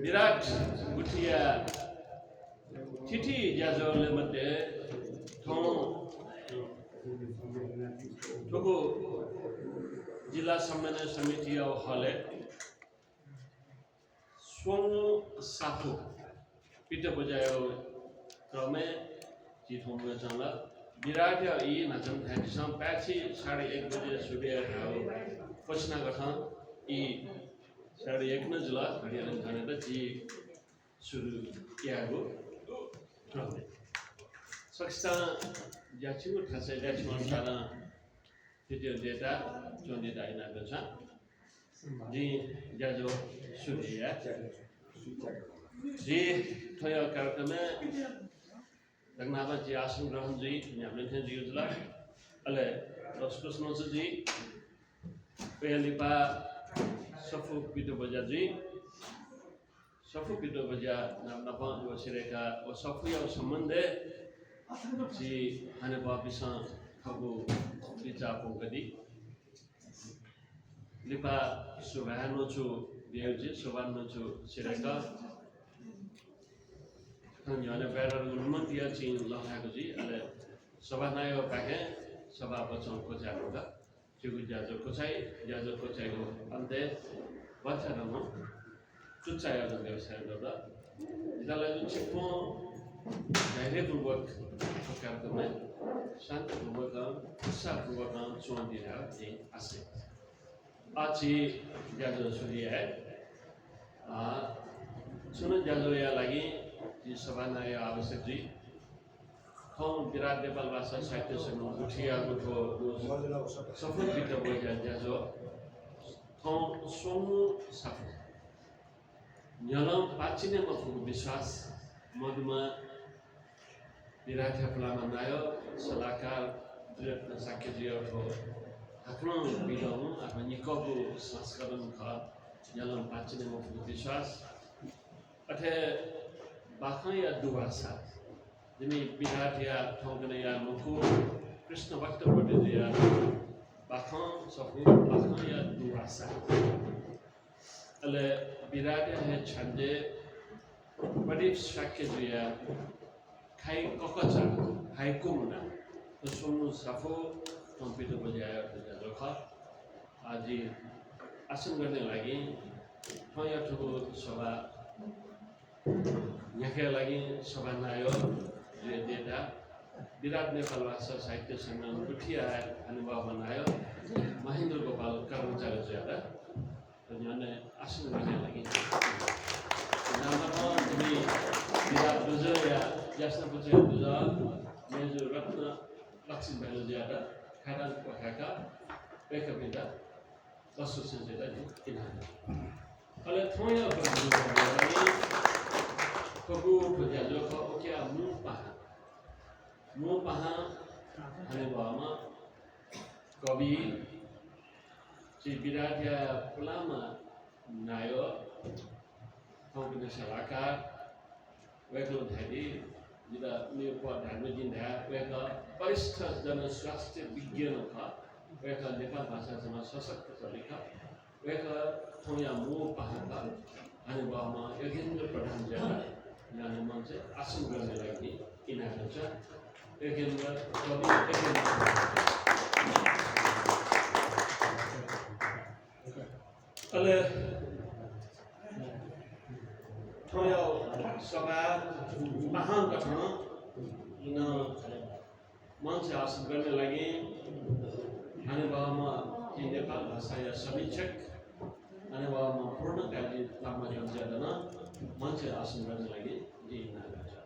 Virat Bhutia Titi Jazo Limate Tom Togo Jila Samana Samiti of Hale Swung Sapu Peter Bojayo Krome Jitonga Jala Viratia E Nathan had some patchy Sari Egg Sudia Kochna Gatan E Sari Egna Jula Harian Canada G Suru Yago Krome Saxta Yachu has a Dachman Video data, John data in Adosa. The Jajo Sudia. The Toya Karakame, Dagnava Jiasan Rahanji, Yamlinton Juzla, Ale, Roscos Nosaji, Pelipa, Sofu Pito Bajaji, Sofu Pito Baja, Napan, Sireka, or Sofia or Samande, the Hanaba Bisan, Habu, Pizza Pongadi. Lipa Subhano to Bioji, Subhano to Sireka, Kanyana Vera Lumuntia Chin Longagoji, and Sabanayo Pake, Sababaton Kojaroga, Jujazo Kochai, Jazo Kochago, and then Wataramo, Tuchaya on the Sandoda, Dalalu Chipon, the work for Cartoman, Santa work on, Santa work on, Chuandina in Asset. Achi Jazo Suria, Suna Jazoya Lagi, the Savannah Avasati, Tom Virat Depal Vasa Citus and Utia Guto, Suffolk Peter Boja Jazo, Tom Somu Safu, Yalam Pachinem of Biswas, Moduma Viratha Plamanayo, Salaka, Sakajio. Akron Bidon, Apanikobu, Saskaran Ka, Yalam Pachinum of Bishas, Ate Bakaya Duasa, Demi Biratia, Tonganaya Muku, Krishna Vakta Bodhya, Bakan, Sofu, Bakaya Duasa. Ale Biratia had Chande, Badif Shakadia, Kai Kokacha, Hai Kumuna, the Sonu Safo. Computer Bajaya Loka Aji Asan Garden Lagi Toya to Soba Yaka Lagi Sobanayo data Virat Nepalasa Citus and Putia and Babanayo Mahindra Gopal Karamchara Jada Yane Asan Garden Lagi Nama to be Virat Buzoya Jasna Putia Buza Major Ratna Laksin Belajada Karan Wakaka, wake up in that, Lasso Sensei in hand. Ale Toya Kobu Pujajoka, Okia, Mupaha, Hanebama, Gobi, Chibiratia Pulama, Nayo, Company Salaka, Weklo Teddy. Jika Newport dan Virginia, mereka Paristas dan swasta begin apa, mereka depan bahasa sama sosok Katolik, mereka punya mu paham, ane bawa yakin berperang jalan, yang macam asing berani lagi, ini aja, yakin berani, yakin. Kalau Toyo Sabah Mahang Katana, Manse Asam Garne Lagi, Hanebama in Nepal, Basaya Sabichek, Hanebama Purna Kaji, Lama Jamjadana, Manse Asam Garne Lagi, di Nagaja.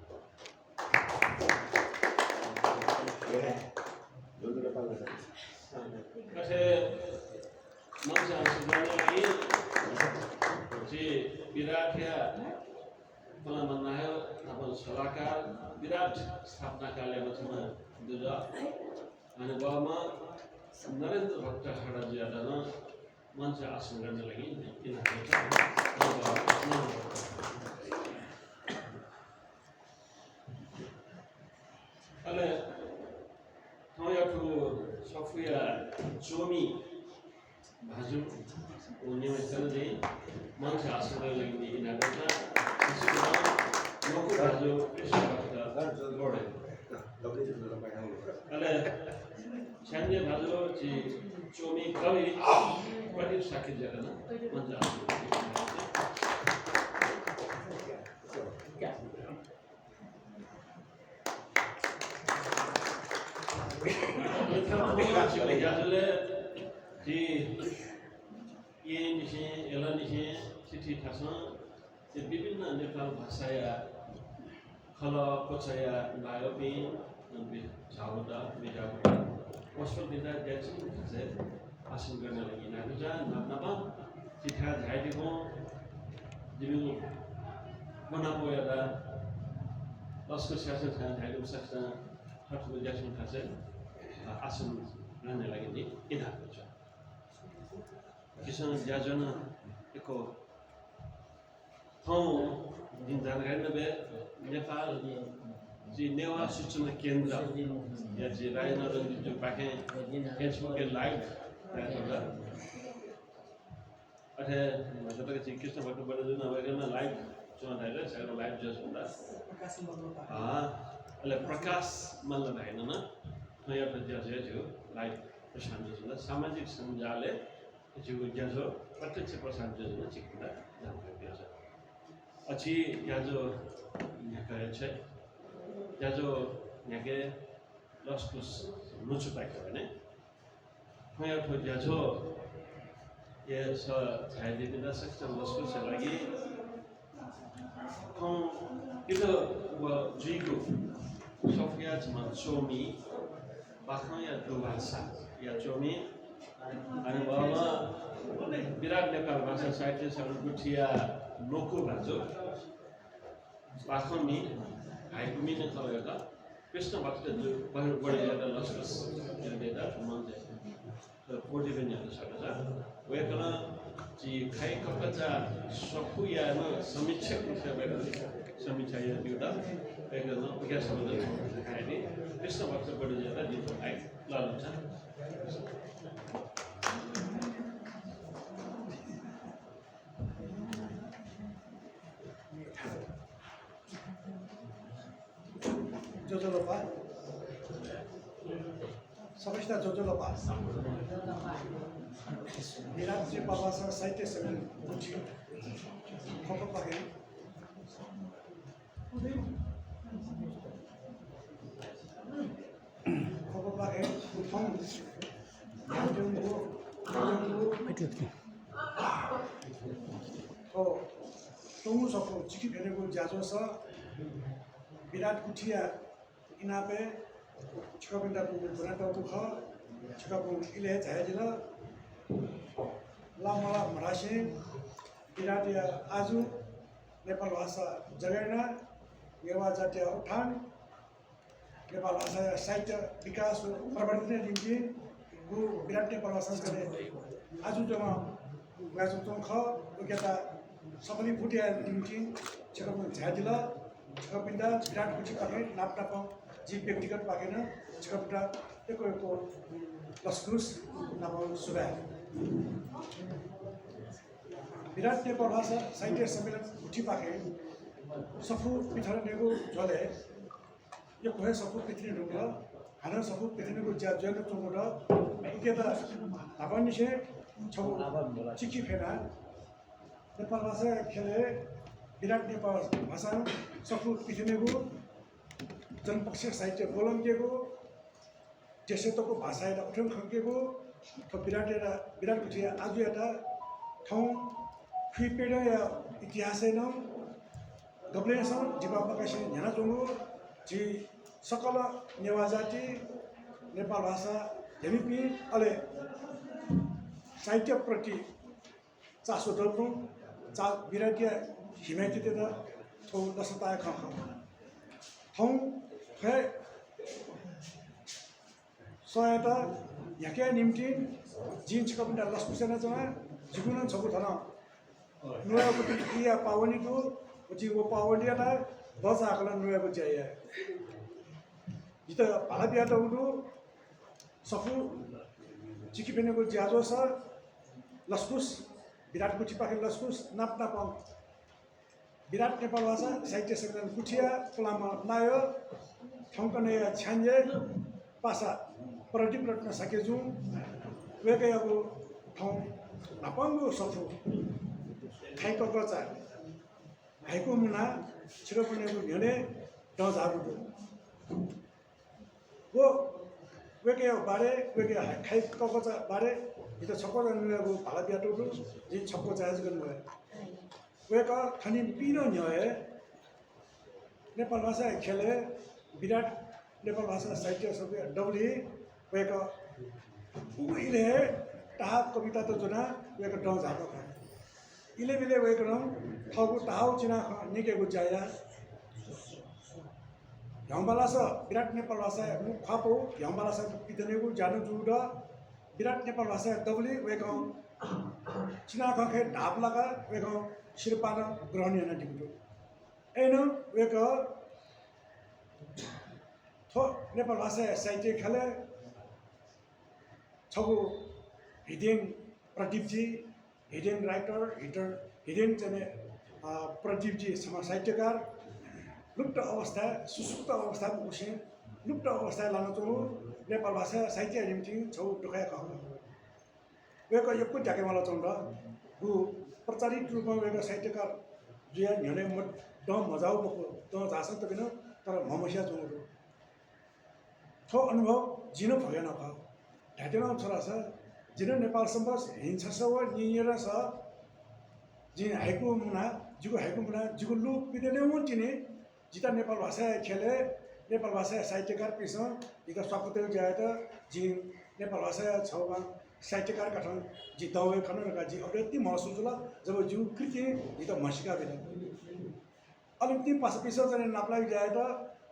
Kata Manse Asam Garne Lagi, si Viratia. Pelaman Nahel, Tapal Salaka, Virat, Stapna Kale Matuma, Duda, and Obama, Narendra Bhakta Harajadana, Mancha Asman Lagi, in a Ale, Toya to Sophia, Zomi, भाजु उन्हें में they मन से आसुदा लगी इनागता नौकरी भाजु गोड़े अले चंदे भाजु ची चोमी कवि बड़ी साकी जगह ना मन से आसुदा ये निशे एला निशे चिठी थासा ये विभिन्न नेपाल भाषाया खला कोचाया नायोपी नबी झावदा मेजावदा पसल बिदा ज्याचिन थासे आसन गर्न लागि नागजा नबा चिठा झाइदिको जिमु बनाबो यादा लस्को शासन थान झाइदु सक्छ थर्ड ज्याचिन थासे आसन गर्न लागि नि इनाको छ किसान जाजन एको ठाउँ दिन जानकारी नभए नेपाल जी नेवा सूचना केन्द्र या जी राजनगर जो पाके फेसबुक के लाइभ अथे जब तक कृष्ण भट्ट बड़े दिन नभएमा लाइभ चलाउँदा साइडमा लाइभ जस हुँदा अहिले प्रकाश मल्ल भएन न नयाँ ज्याज जो लाइभ प्रसारण हुँदा सामाजिक सञ्जालले जो ज्याजो प्रत्यक्ष प्रसारण योजना चिकित्सा जानकारी दिन्छ अच्छी ज्याजो यहाँ कहे छे ज्याजो यहाँ के लस्कुस नुचु पाइक भने यहाँ तो ज्याजो ये स झाइदे बिना सक्छ लस्कुस लागि हम कितो व जिगु सोफिया जमा चोमी बाखा या दुवासा या चोमी अनि बाबा विराट नेपाल भाषा साहित्य सङ्गठिया लोको भाजो बाखमी हाइकुमी ने खलेका कृष्ण भक्त जो बढी ज्यादा लस्कस देदा मन्जे तो पोडी पनि हुन्छ सकेछ वेकन जी खाइ कपचा सफुया न समीक्षा विषय समीक्षा या दिउदा वेकन उके शब्द खाइदि कृष्ण भक्त बढी ज्यादा दिन्छ आइ लन्छ Jojolopa, Sabishta Jojolopa, Miratri Babasa Saite Seven, Uchi, Kopapake, Kopapake, Utong, Yajungu, Oh, Tomu Sopo, Chiki Benego Jajosa, Virat Kutia. इनापे छिकापिंडा पुल बनाता हुआ छिकापुल इले जायजला लामला मराशी विराटिया आजु नेपाल भाषा जगेर्ना नेवा जातीय उठान नेपाल भाषा साहित्य विकास प्रवर्धन निम्ति गु विराट नेपाल भाषा गरे आजु जमा गाजु तोंख उकेता सबली फुटिया निम्ति छिकापुल जायजला छिकापिंडा विराट कुची पाके नापनाप जी व्यक्तिगत पाकेन छिकापिंडा एको लस्कुस नाम सुबह विराट नेपाल भाषा साहित्य सम्मेलन उठी पाके सफु पिथर नेगो जले यो कोहे सफु पिथरी ढुङ्गा हाना सफु पिथरीको ज्यान चोङड उकेता हापनिसे छौ चिकी फेना नेपाल भाषा खेले विराट नेपाल भाषा सफु पिथरीको जनपक्ष साहित्य बोलंगेको जेसेतोको भाषा एउटा उठन खंगेको तो विराट कुचिया आज एउटा ठाउँ खुइपेड या इतिहास न गब्लेस जिबापकाशी न्याना चोङो जी सकल नेवा जाति नेपाल भाषा हेमिपी अले साहित्य प्रति चासो दल्पौँ चा विराटिया हिमायती तेदा थो दसताय ख ठाउँ है सहायता याके निम्ति जिन छिकापिंडा लस्कुसेना जमा जिगुन छगु थन नुयाको इया पावनीको जी वो पावनीटा दस आकलन नुयाको चाहिए जित भाला बिया त उडु सफु चिकिपेनेको ज्याजो छ लस्कुस विराट कुचिपाखे लस्कुस नाप नापङ विराट नेपाल भाषा साहित्य सम्मेलन कुचिया पुलामा नायो ठङ्कने छ्यान्जे पासा प्रदीप रत्न साकेजु वेकै अब ठाउँ नापङ्गो सफु खाइको गचा हाइको मुना छिरो बनेको घेने डझारु वो वेकै बारे वेकै खाइको गचा बारे इतो छक्को जानुको भाला बियाटो जी छक्को चार्ज गर्नु भयो वेका खनि पिनो न्याय नेपाल भाषा खेले विराट नेपाल भाषा साहित्य सबै डबली वेका उहिले टाहा कविता त जुना वेका डौ झाको खा इले बिले वेका रङ थाउको टाहाउ चिना निकेको जाया ह्याम्बालासा विराट नेपाल भाषा मुख खापो ह्याम्बालासा पितनेको जानु जुड विराट नेपाल भाषा डबली वेका चिना खखे ढाप लगा वेका शिरपान ग्रहण yana dibuto eno weka tho nepal bhasha sahiत्य khale chabu hidden pradeep ji hidden writer hidden jane pradeep ji sama साहित्यकार लुप्त अवस्था सुसुप्त अवस्थामा उसे लुप्त अवस्था लान चोरु नेपाल भाषा साहित्य निम्ति छौ टोकाया कह वेका यको जाके मला चौंड गु प्रचारित रूपमा वेका साहित्यकार जुया न्याने म ड मजाउ मको त जासन त बिन तर ममसिया जोरो थो अनुभव जिनो भएन भ ढाटेन छोरा छ जिनो नेपाल सम्बस हिंसा स व नियर छ जि हाइको मुना जुगु हाइको मुना जुगु लु पिदेने उन्टिने जिता नेपाल भाषा खेले नेपाल भाषा साहित्यकार पिस इता स्वागत जाय त जि नेपाल भाषा छौमा साहित्यकार गठन जी दवे खनन का जी अव्यक्ति महसुस होला जब जु कृति जी त मसिका बेला अलिकति पास पिसो जने नाप्लाई जाय त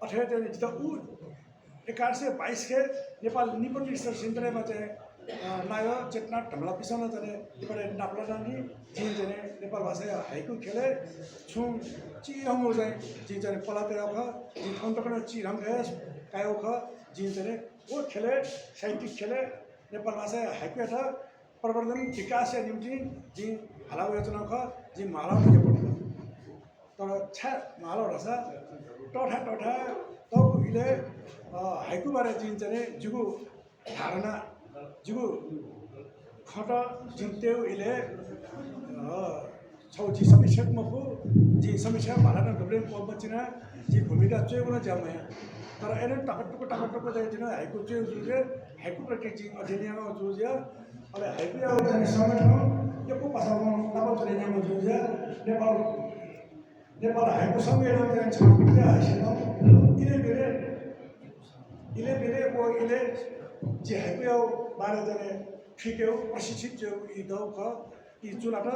अठे त जी त उ 1122 के नेपाल निपट रिसर्च सेन्टरमा चाहिँ नायो चेतना ढमला पिसन जने परे नाप्ला जानी जी जने नेपाल भाषा हाइकु खेले छु ची हम चाहिँ जी जने पलाते ख जी ठन्टकन ची रम गएस कायो ख जी जने ओ खेले साहित्यिक खेले नेपाल भाषा हाइकु था प्रवर्धन विकास निम्ति जी हलाउ योजना ख जी माला यो पढ्नु तर छा माला रसा टठा टठा तब इले हाइकु बारे जी चाहिँ जुगु धारणा जुगु खट जिन्तेउ इले छौ जी समीक्षा मफु जी समीक्षा भारत डब्ले पबचिना जी भूमिका चेगुना जामया तर एने टकटको चाहिँ दिन हाइकु चाहिँ जुजे हाइकु प्रति जी अध्ययनमा जुजे अले हाइकु यो जाने संगठन यो को पासामा नबो ट्रेनिङमा जुजे नेपाल हाइकु सम्मेलन चाहिँ छापिते हाइसेन इले बेले वो इले जे हाइकु यो बारे जाने फिक्यो प्रशिक्षित जो इ दौ ख इ जुलाट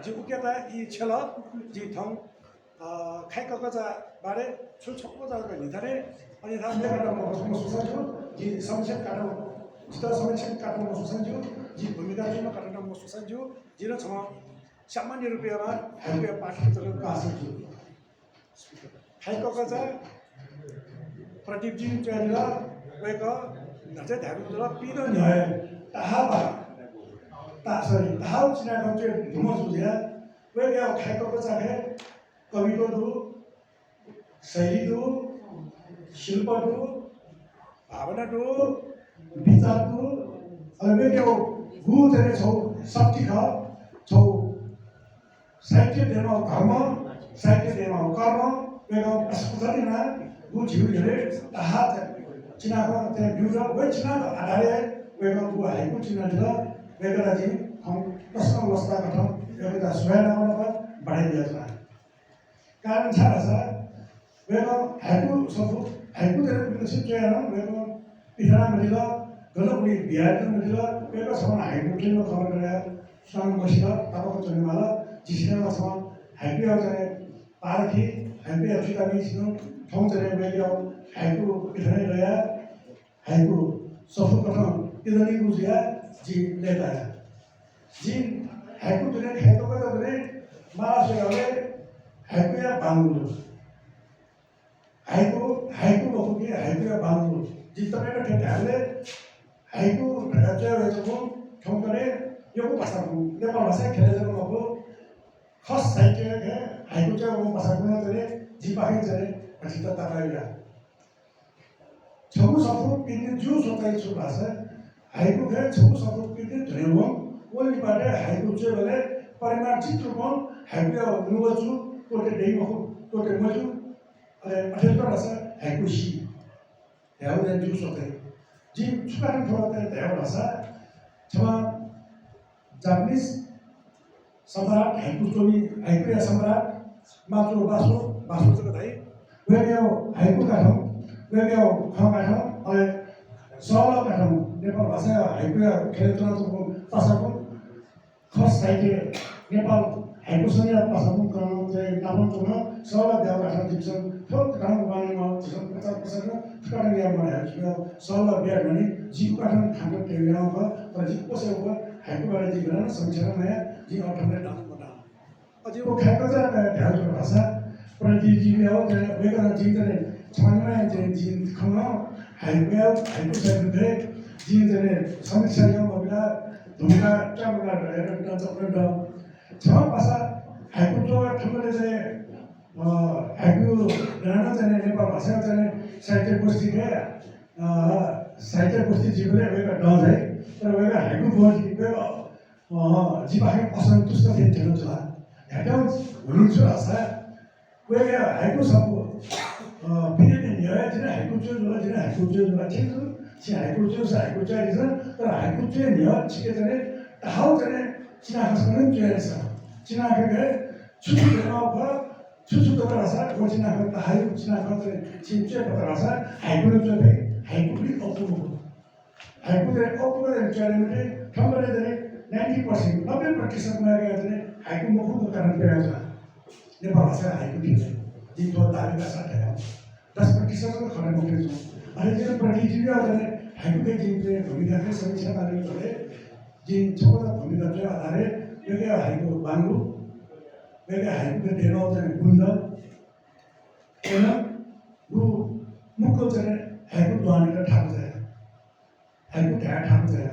जे उकेता इ छेल जी थौ खाइककजा बारे छुछक्को जागा निधारे अनि थाहा म सुसन्छु जी समस्या काटो जिता समस्या काट्न म सुसन्छु जी भूमिका जुन काट्न म सुसन्छु जिन छ सामान्य रुपैयाँमा हाइकु पाठ चलेको आशंछु खाइककजा प्रदीप जी चाहिँ वेक नचे धागु पिनो न्याय ताहाबा ताहाउ चिना गम्चे धुम जुझ्या वेक खाइककजा कविको दु शैली दु शिल्प दु भावना दु विचार दु अबे के गु तेरे छौ शक्ति ख छौ साहित्य देमा धर्म साहित्य देमा कर्म वेग अस्पतालिना गु जिउ गरे ताहा चिनाको ते बिउरा वे चिना आधारे वेग गु हाइकु चिना दिल वेग राजी हम प्रश्न अवस्था गठ वेग दा स्वयं बढाइ दिया छ कारण छ वेग हाइकु सफु हाइकु तेरे विकसित गएर वेग पिथरा मिलिला गलबुली बिहार मिलिला वेग समान हाइकु किन खबर गरे सँग बसिला ताको चनिमाला जिसिना समान हाइकु आउने पारखी हाइकु अफिता मिसिनु ठाउँ चाहिँ वेग हाइकु पिथरा गया हाइकु सफु कथन इदनी बुझिया जी लेता जी हाइकु तेरे हाइकु का तेरे माला से गए हाइकु या बांगुलो हाइकु बहुकी हाइकु या बांगुलो जितने का ठेठ हाले हाइकु ढाचे हुए तो ठोंकरे यो भाषाको नेपाल भाषा खेलेर भएको खास साहित्य हाइकु चाहिँ भाषाको चाहिँ जिपाही चाहिँ अझित ताकाइला छगु सफु पिने जो सोताइ छु भाषा हाइकु के छगु सफु पिने धरेव ओली पाटे हाइकु चाहिँ भने परिमार्जित रूपमा हाइकु नुगछु कोटे डेमो कोटे मजु अरे अठेर भाषा हाइकु सी ह्याउ दे जो सोताइ जी छुकान थोड़ा ह्याउ भाषा छमा जापानिज सम्राट हाइकु चोबी हाइकु सम्राट माचो बासो बासो चाहिँ वेगेओ हाइकु काठौँ वेगेओ खाउ काठौँ अहिले सौला काठौँ नेपाल भाषा हाइकु खेलतनको भाषाको खस साहित्य नेपाल हाइकुसँग भाषाको क्रम चाहिँ नामन्तमा सौला देव काठौँ दिन्छन् थोक काठौँ बानीमा दिन्छन् 50% ठुकाने या बनाएको सौला बिहा भने जीव काठौँ खानु टेलियाउँछ तर जीव कसैको हाइकुबाट दिगरान संक्षेपमा जी अर्थले नाम बना अझै वो खाएको चाहिँ ढालको भाषा प्रतिजीवी हो वेगन जितने छानमा चाहिँ जिन खमा हाइकु चाहिँ जितने समीक्षा यो मबिला धुमका ट्याबला रहेर टचप्रेन्ड छ भाषा हाइकु जो ठुलो चाहिँ हाइकु राणा चाहिँ नेपाल भाषा चाहिँ साहित्य गोष्ठी के साहित्य गोष्ठी जीवले वेग डज है तर वेग हाइकु गोष्ठी जीवाहे असन्तुष्ट थिए छ ह्याटौ हुनुहुन्छ भाषा वेग हाइकु सब पिने नियो जिन हाइकु जो जिन हाइकु जो छिन छि हाइकु जो हाइकु चाहिँ तर हाइकु चाहिँ नियो छिके चाहिँ हाउ चाहिँ चिना खसकन चाहिँ चिना के छुछु देखाउ छुछु त भाषा को चिना त हाइकु चिना खसकन छिचे त भाषा हाइकु जो है हाइकु भी अपुरो हाइकु चाहिँ अपुरो चाहिँ ठम्बरे चाहिँ 90% 90% मा गएर चाहिँ हाइकु मुखको कारण पेरा छ नेपाल भाषा हाइकु दिन्छ जितो दाबी भाषा है 10% को खरा मुख्य छ अनि जुन प्रतिजीवी आउने हाइकु के जिन भूमिका के समीक्षा गर्ने भने जिन छोरा भूमिका चाहिँ आधारे यो के हाइकु बाङ्गु यो हाइकु के देनो चाहिँ गुन्द हैन गु मुखको चाहिँ हाइकु द्वारा ठाक छ हाइकु ठाक छ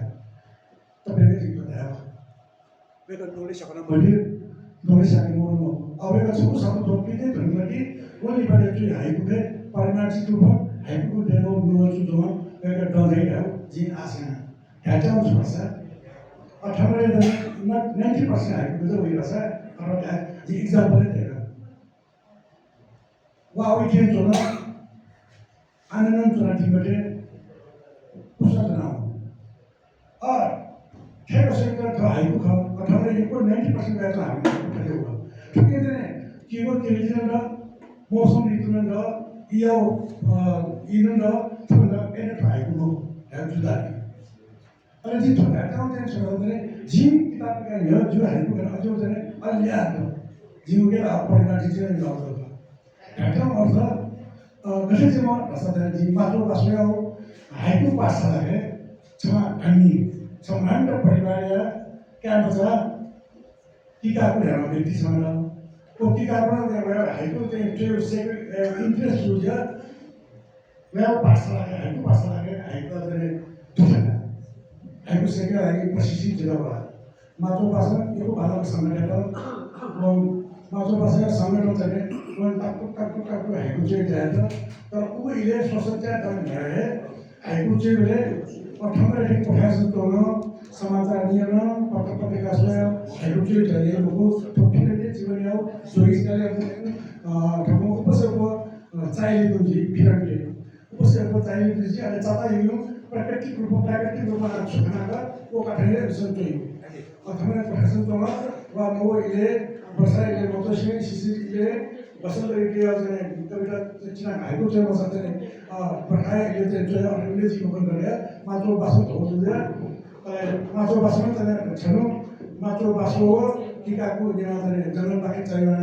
तपाईले जितो है वेगन नोले सकना मैले नोले सके मोनो अबेका छु सब थोपिने धनगटी ओली बारे चाहिँ हाइकु के परिमार्जित रूपमा हाइकु देनो नुगछु जो वेग डदै हो जिन आसिना ह्याटाउ छ भाषा 90% हाइकु जो होइ भाषा अरटा जी एक्जाम्पल दिएर वा उठेन जोना आनन्द जोना टिमटे पुसा जना और ठेको सेक्टर का हाइकु ख अठाउरे यो 90% गएको हामीले उठाएको हो ठिकै छ नि कीबोर्ड टेलिभिजन र मौसम ऋतुमा र इयो इनु र थुन एने हाइकु हो ह्याउ जुदारी अनि जी थोड़ा काउन्टेन छ भने जिम किताब का यो जो हाइकु गर्न अझै चाहिँ अलि आको जिम के परिमार्जित चाहिँ गर्छ ह्याउ अर्थ कसै चाहिँ म भाषा जिम मात्र भाषा हो हाइकु भाषा है छ हामी सम्मान र परिवार क्या बचा टीका को हेर्न व्यक्तिसँग को टीका पनि गएर हाइकु चाहिँ इन्ट्रेस्ट हुन्छ मेरो भाषा लाग्यो हाइकु भाषा लाग्यो हाइकु चाहिँ दुखन हाइकु सेके लागि प्रशिक्षित जिल्ला मात्र भाषा यो भाषाको संगठन मात्र भाषा संगठन चाहिँ टाकु हाइकु चाहिँ जान्छ तर ऊ इले सोसच्या त भए हाइकु चाहिँ भने अठमरे एक पठासन तोनो समाचार नियम पत्रिका स्वयं हाइकु चाहिँ जाने लोगो थोपिने जीवन याउ सोइसले ठमो उपसको चाहिए गुंजी फिरके उपसको चाहिए गुंजी अनि चाता यो प्राकृतिक रूपमा सुखानाका ओ काठले सन्तोइ अथमरे पठासन तोनो वा मो इले बसाइले मोतोसिले सिसिले बसल के चाहिँ कविता चिना हाइकु चाहिँ मसले पठाए यो चाहिँ जो अंग्रेजी को बन गया मात्र भाषा हो जुदा मात्र भाषा में तने छनो मात्र भाषा हो टीका को यहाँ तने जनरल बाकी चाहिए ना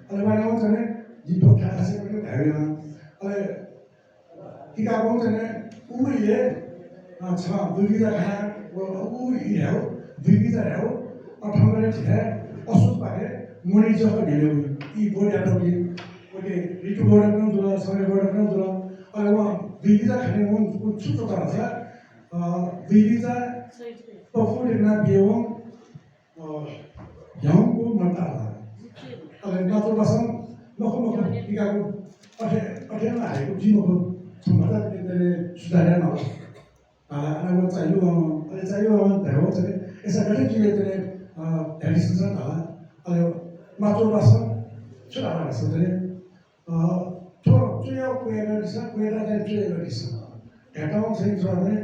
अरे वाला वो तने जितो क्या से करके धावे ना अरे टीका को तने उम्मीद अच्छा दुर्गिता खाना वो है वो दुर्गिता है वो अब हमारे है असुत पाके मोनी जो का ढेले हुई ये बोल जाता है ओके ऋतु बोर्ड में दूरा समय बोर्ड में दूरा अरे वो विविधता खाने वो छुट्टो करा था विविधता परफॉर्म करना बियों 영구 말따라 ale nato basam noko ikaku pake na ai ku jino ko chumata de sudara na ana ko chayo ale chayo da ho tene esa gare ji de tradition ta ale nato basam chura na so de to juya ku era disa ku era de juya disa eta on sei so de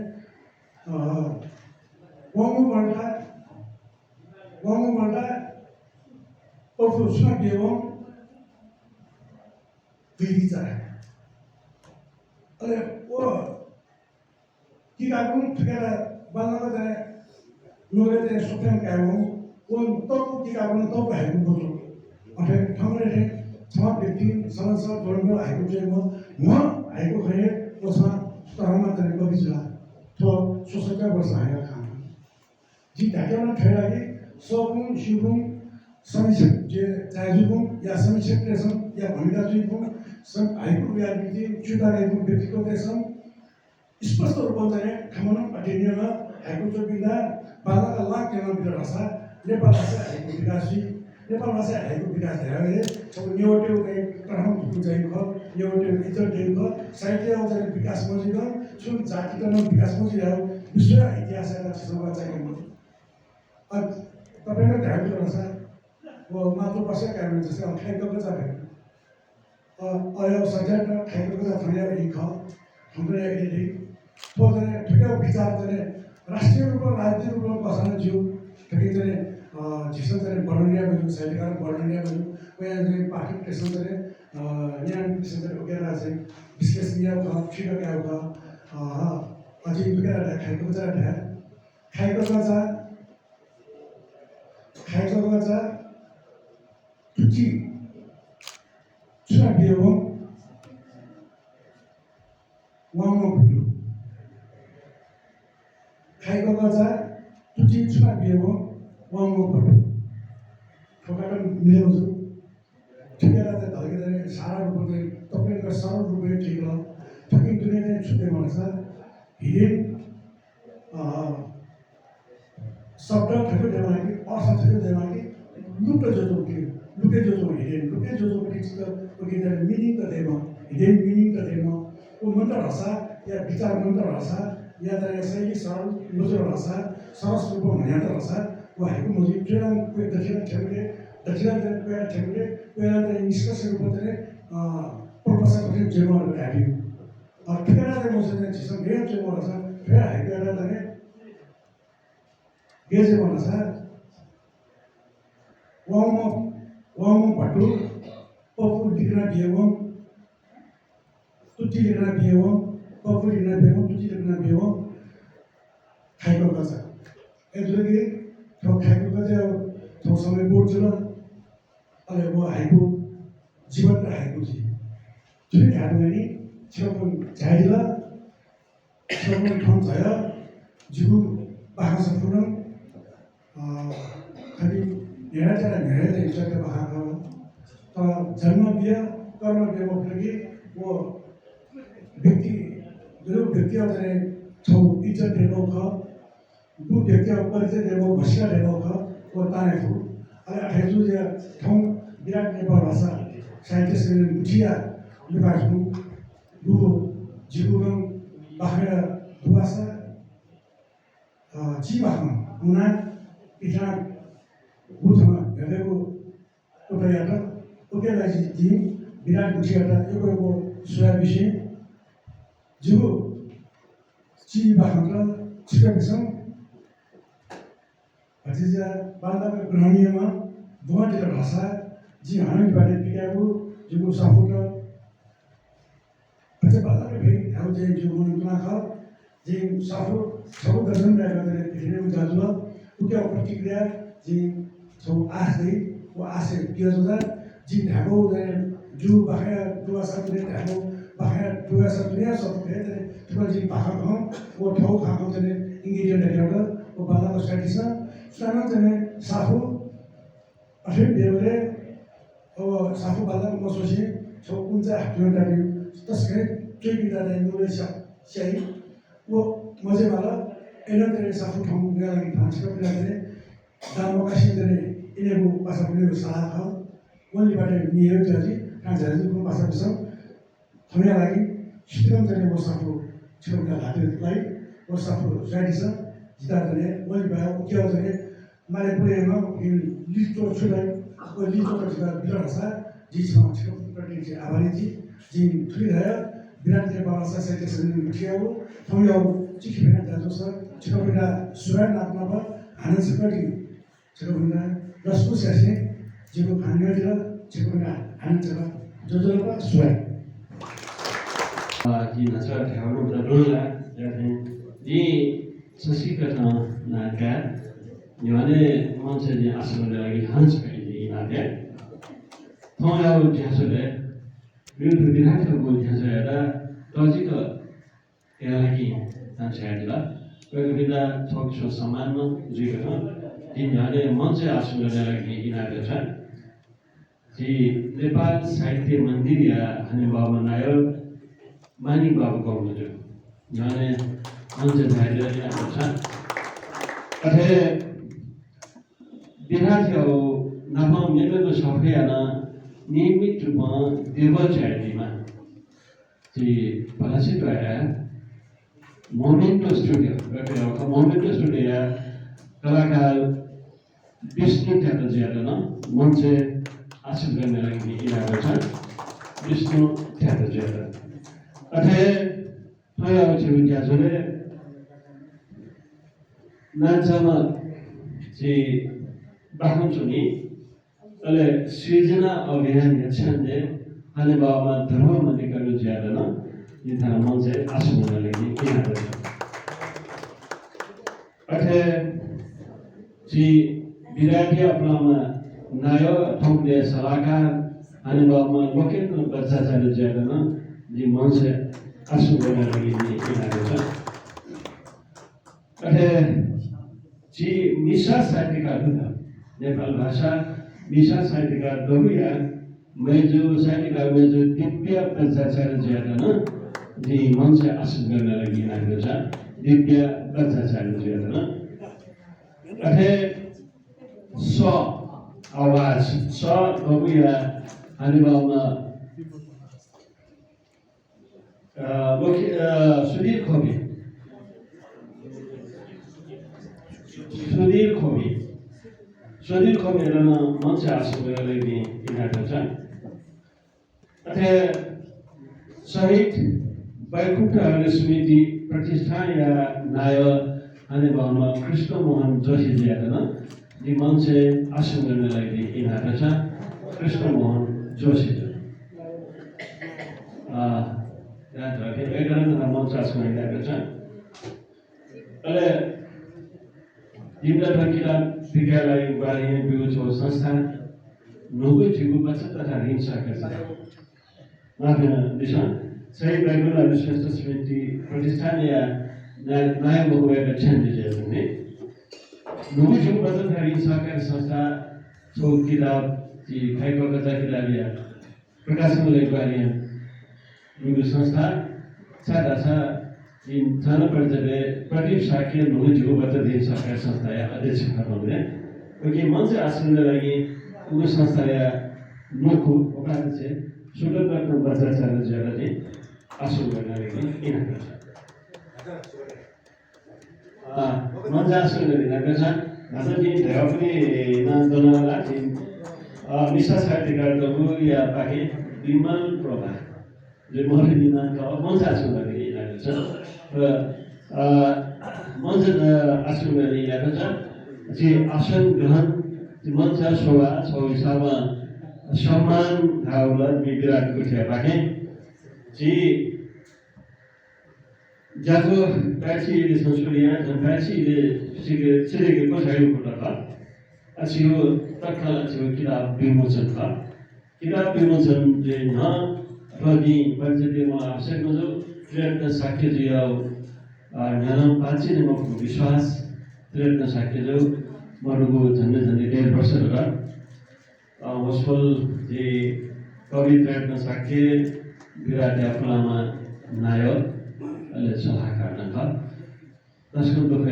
wangu malda Ofusuna biewon viviza. Ale kita pun segala bangga dah nolak dah sokong kamu. Top kita pun top hai pun betul. Ada khamre deh semua bekti sama dorong hai pun je mo hai pun hai osma setahun dah ni bisa. To sosial bersaya kan. Jika kita nak lagi sokong shubung समीक्षक जे चाहेजुको या समीक्षक रेसम या भूमिका जुइको some आइको reality चुदारेको व्यक्तिको रेसम स्पष्ट रूपमा चाहिँ खामन अध्ययनमा आइको चोबिना बालाका लाख केमा बिर भाषा नेपाल भाषा आइको विकास नेपाल भाषा आइको विकास धेरै सब नेवटेउ चाहिँ तरहम दुकु चाहिँ ख नेवटेउ इज्जत दिएको साहित्य चाहिँ विकास मजिको सुन जातिको विकास मजिरहेको विश्व इतिहासका छसँग चाहिँ अब तपाईको ध्यान दिनुहोस् वो मात्र पश्य करने जैसे हम खाई को बचा है और सजात खाई को बचा थाने में लिखा हमने ये तो जने ठेके विचार जने राष्ट्रीय रूप में राज्य रूप में पसंद जो ठेके जने जिससे जने बर्निया में जो सैनिक बर्निया में जो वो जने पार्टी प्रेशन जने न्याय प्रेशन जने वगैरह से विश्लेषणीय होगा ठीक क्या होगा अजीब वगैरह खाई को बचा है खाई को बचा tuji cuma biawo wango bidu kai ko gaza tuji cuma biawo wango bidu ठोकाटन मिलेको छु ठिकेर चाहिँ धर्केर सारा रूपले तपाईँको सरल रूपले ठिक हो ठिकै दुनियाँ चाहिँ छुट्टै भनेछ हिडेन शब्द ठेको दिएन कि अर्थ ठेको दिएन कि लुप्त जोजो के लुके जोजो हिडेन लुके जोजो पनि उकिँदा मिनिङ त दिएन हिडेन मिनिङ त दिएन वो मन्त्र भाषा या विचार मन्त्र भाषा या त यसैले सरल मधुर भाषा सरस रूपमा भन्यात भाषा वो हाइको मुझे ट्रेन कोई दक्षिण ठेकुले कोई ठेकुले कोई ना निष्कर्ष रूप में प्रोफेसर को जेमा लगाई और ठेकेदार ने मुझे ने जिसम गया जेमा रहा फिर हाइको ना गया जेमा रहा वामो बटू पप्पू दिखना बियवम तुझी दिखना बियवम पप्पू दिखना बियवम तुझी दिखना बियवम हाइको का सा ऐसे तो खाइको का जो तो समय बोर्ड चला अरे वो हाइको जीवन का हाइको जी जुने ध्यान में नहीं चलों जाइला चलों ठंड जाया जीवु बाहर से पुरन खाली नेरा तो इच्छा के बाहर का तो जन्म दिया कर्म दिया वो फिर वो व्यक्ति जो व्यक्ति होते हैं तो इच्छा देने का दू व्यक्ति ऊपर से देखो भाषा देखो का वो ताने तो अरे हेतु जो थों विराट नेपाल भाषा साइंटिस्ट ने मुझिया लिखा है दू जीवन बाहर भाषा जीवन उन्हें इतना बुद्धमा देखो तो क्या था तो क्या लगी जी विराट मुझिया था ये को स्वयं विषय जो जीवन का चिका विषम अझै बालक ग्रहणीयमा दुईवटा भाषा जी हामीबाट पिकाको जुन सफुट अझै बालक भेट हाउ जे जो मुना ख जे सफु सब दर्शन गरेर धेरै जाजुल उके प्रतिक्रिया जी सो आसे वो आसे पियाजुदा जी ढाको जु बाखा दुवासा ने ढाको बाखा दुवासा दुनिया सब भेट तुमा जी बाखा हो वो ठाउँ खाको जने इंग्रेडिएंट हेरेर वो बालक स्ट्रेटेजी साना जने साफु अफिर देवले और साफु बालक मसोसी सो उनसे हटने डाली तस्करे ट्रेन डाले नूरे शाही वो मजे वाला एना तेरे साफु ठाऊं गया लगी फ्रांस का बिलाते dan lokasi dari ini bu pasal beliau salah kau, only pada niat jadi, kan jadi bu pasal besar, kami lagi hitam dari bu sapu, cuma dah hati lagi, bu sapu saya disa, jika dari only pada ukiau dari, mana boleh memang ini lihat sudah, aku lihat juga bilang saya, jika macam seperti ini awal ini, jika tidak bilang dia bawa saya sendiri ukiau, kami jika benar jatuh saya, jika benar surat apa, anak seperti 제가 러스쿠스에 지금 반려지라 지금 하는 자가 조절과 수행. 이 나사 대화로 들어라. 이 서식가나 나가 요한의 먼저니 아스로라기 한스까지 나게 통하고 자서래 그 하고 자서야다 또지도 대화기 단체야다 그러니까 저기서 사만은 지금 यिनीहरूले मञ्च आसन गरेर यिनीहरू छन् कि नेपाल साहित्य मन्दिर या हने बाबा नायर मानी बाबा गाउँछु यहाँले मञ्च धाएर यिनीहरू छन् अथे विद्यार्थी अब नाफाउ नेमेको सफैयाना नियमित रूपमा देवचार्यमा चाहिँ भाषित भएर मोमेन्टो स्टुडियो एउटा मोमेन्टो स्टुडियो कलाकार विष्णु थ्याटरजीहरू मञ्च आसन गर्ने लागि यिनीहरू छन् विष्णु थ्याटरजीहरू अथे अब छेउज्याजोले नाचमा चाहिँ बाख्नु नि अहिले सृजना अभियान छन्जे हाने बाबामा धर्म भन्ने गर्नु ज्यादैन यो थाहा मञ्च आसन गर्न लागि यिनीहरू छन् अथे जी विराटी अपनामा नायो ठोकले सलाहकार अनि बाबुमा लोकेट बच्चा चालु ज्यादैन जी मञ्च आसन गर्न लागि यिनीहरू छ अथे जी मिसा साहित्यकार नेपाल भाषा मिसा साहित्यकार दहुया मेजु साहित्यकार मेजु दिव्य बच्चा चालु ज्यादैन जी मञ्च आसन गर्न लागि यिनीहरू छ दिव्य बच्चा चालु ज्यादैन अथे स आवाज स बबुया हानिबामा सुधीर खोबी र मञ्च आसन गरेर यिनीहरू छन् अथे शहीद वैकुण्ठ स्मृति प्रतिष्ठान या नाय अनि बाबुमा कृष्ण मोहन जोशी ज्यादैन यी मञ्च आसन गर्न लागि यिनीहरू छ कृष्ण मोहन जोशी मञ्च आसन गरिरहेको छ अहिले तिमीलाई किताब विद्यालय बारे बिउ छौ संस्थान नोगु छिगु बच्चा तथा ऋण शाखा माफी दिशा सही वैकुण्ठ श्रेष्ठ स्मृति प्रतिष्ठान या नयाँ बहुएका छन् विजयले नोगु छिगु बच्चा तथा ऋण शाखा संस्था छौ किताब ती खाइको कथा किताब या प्रकाशन बारे नोगु संस्था सादा छ इन थाना परिचय प्रदीप शाक्य नोगु छिगु बच्चा ऋण शाखा संस्था या अध्यक्ष हुनुहुने ओके मञ्च आसन लागि उगु संस्था या नोखु ओकाले चाहिँ सुगत गर्न बच्चा चार ज्यादा चाहिँ आसन गर्न लागि यिनीहरू छ मञ्च आसन गरिरहेको छ भाषा दिन धेरै पनि नान्दनला मिसा साहित्यकार दगु या पाके विमल प्रभा जो मरि दिनाको मञ्च आसन गर्ने यिनीहरू छ र मञ्च आसन गर्ने यिनीहरू छ चाहिँ आसन ग्रहण मञ्च शोभा छौ हिसाबमा सम्मान धाउलाई विराट गुठिया पाके जी जाको प्यासीले संस्कृतिया प्यासीले सिलेको पछाडि कोटा यो तत्काल किताब विमोचन था किताब विमोचन जे न प्रति परिचयमा आवश्यक न जो प्रयत्न साक्य जो नाम पाँचे म विश्वास प्रयत्न साक्य जो मरुको झन्डै 1.5 वर्ष होला होसफुल जे कवि प्रयत्न साक्य विराट अपनामा नायक अहिले सलाहकार न था दशको दुःख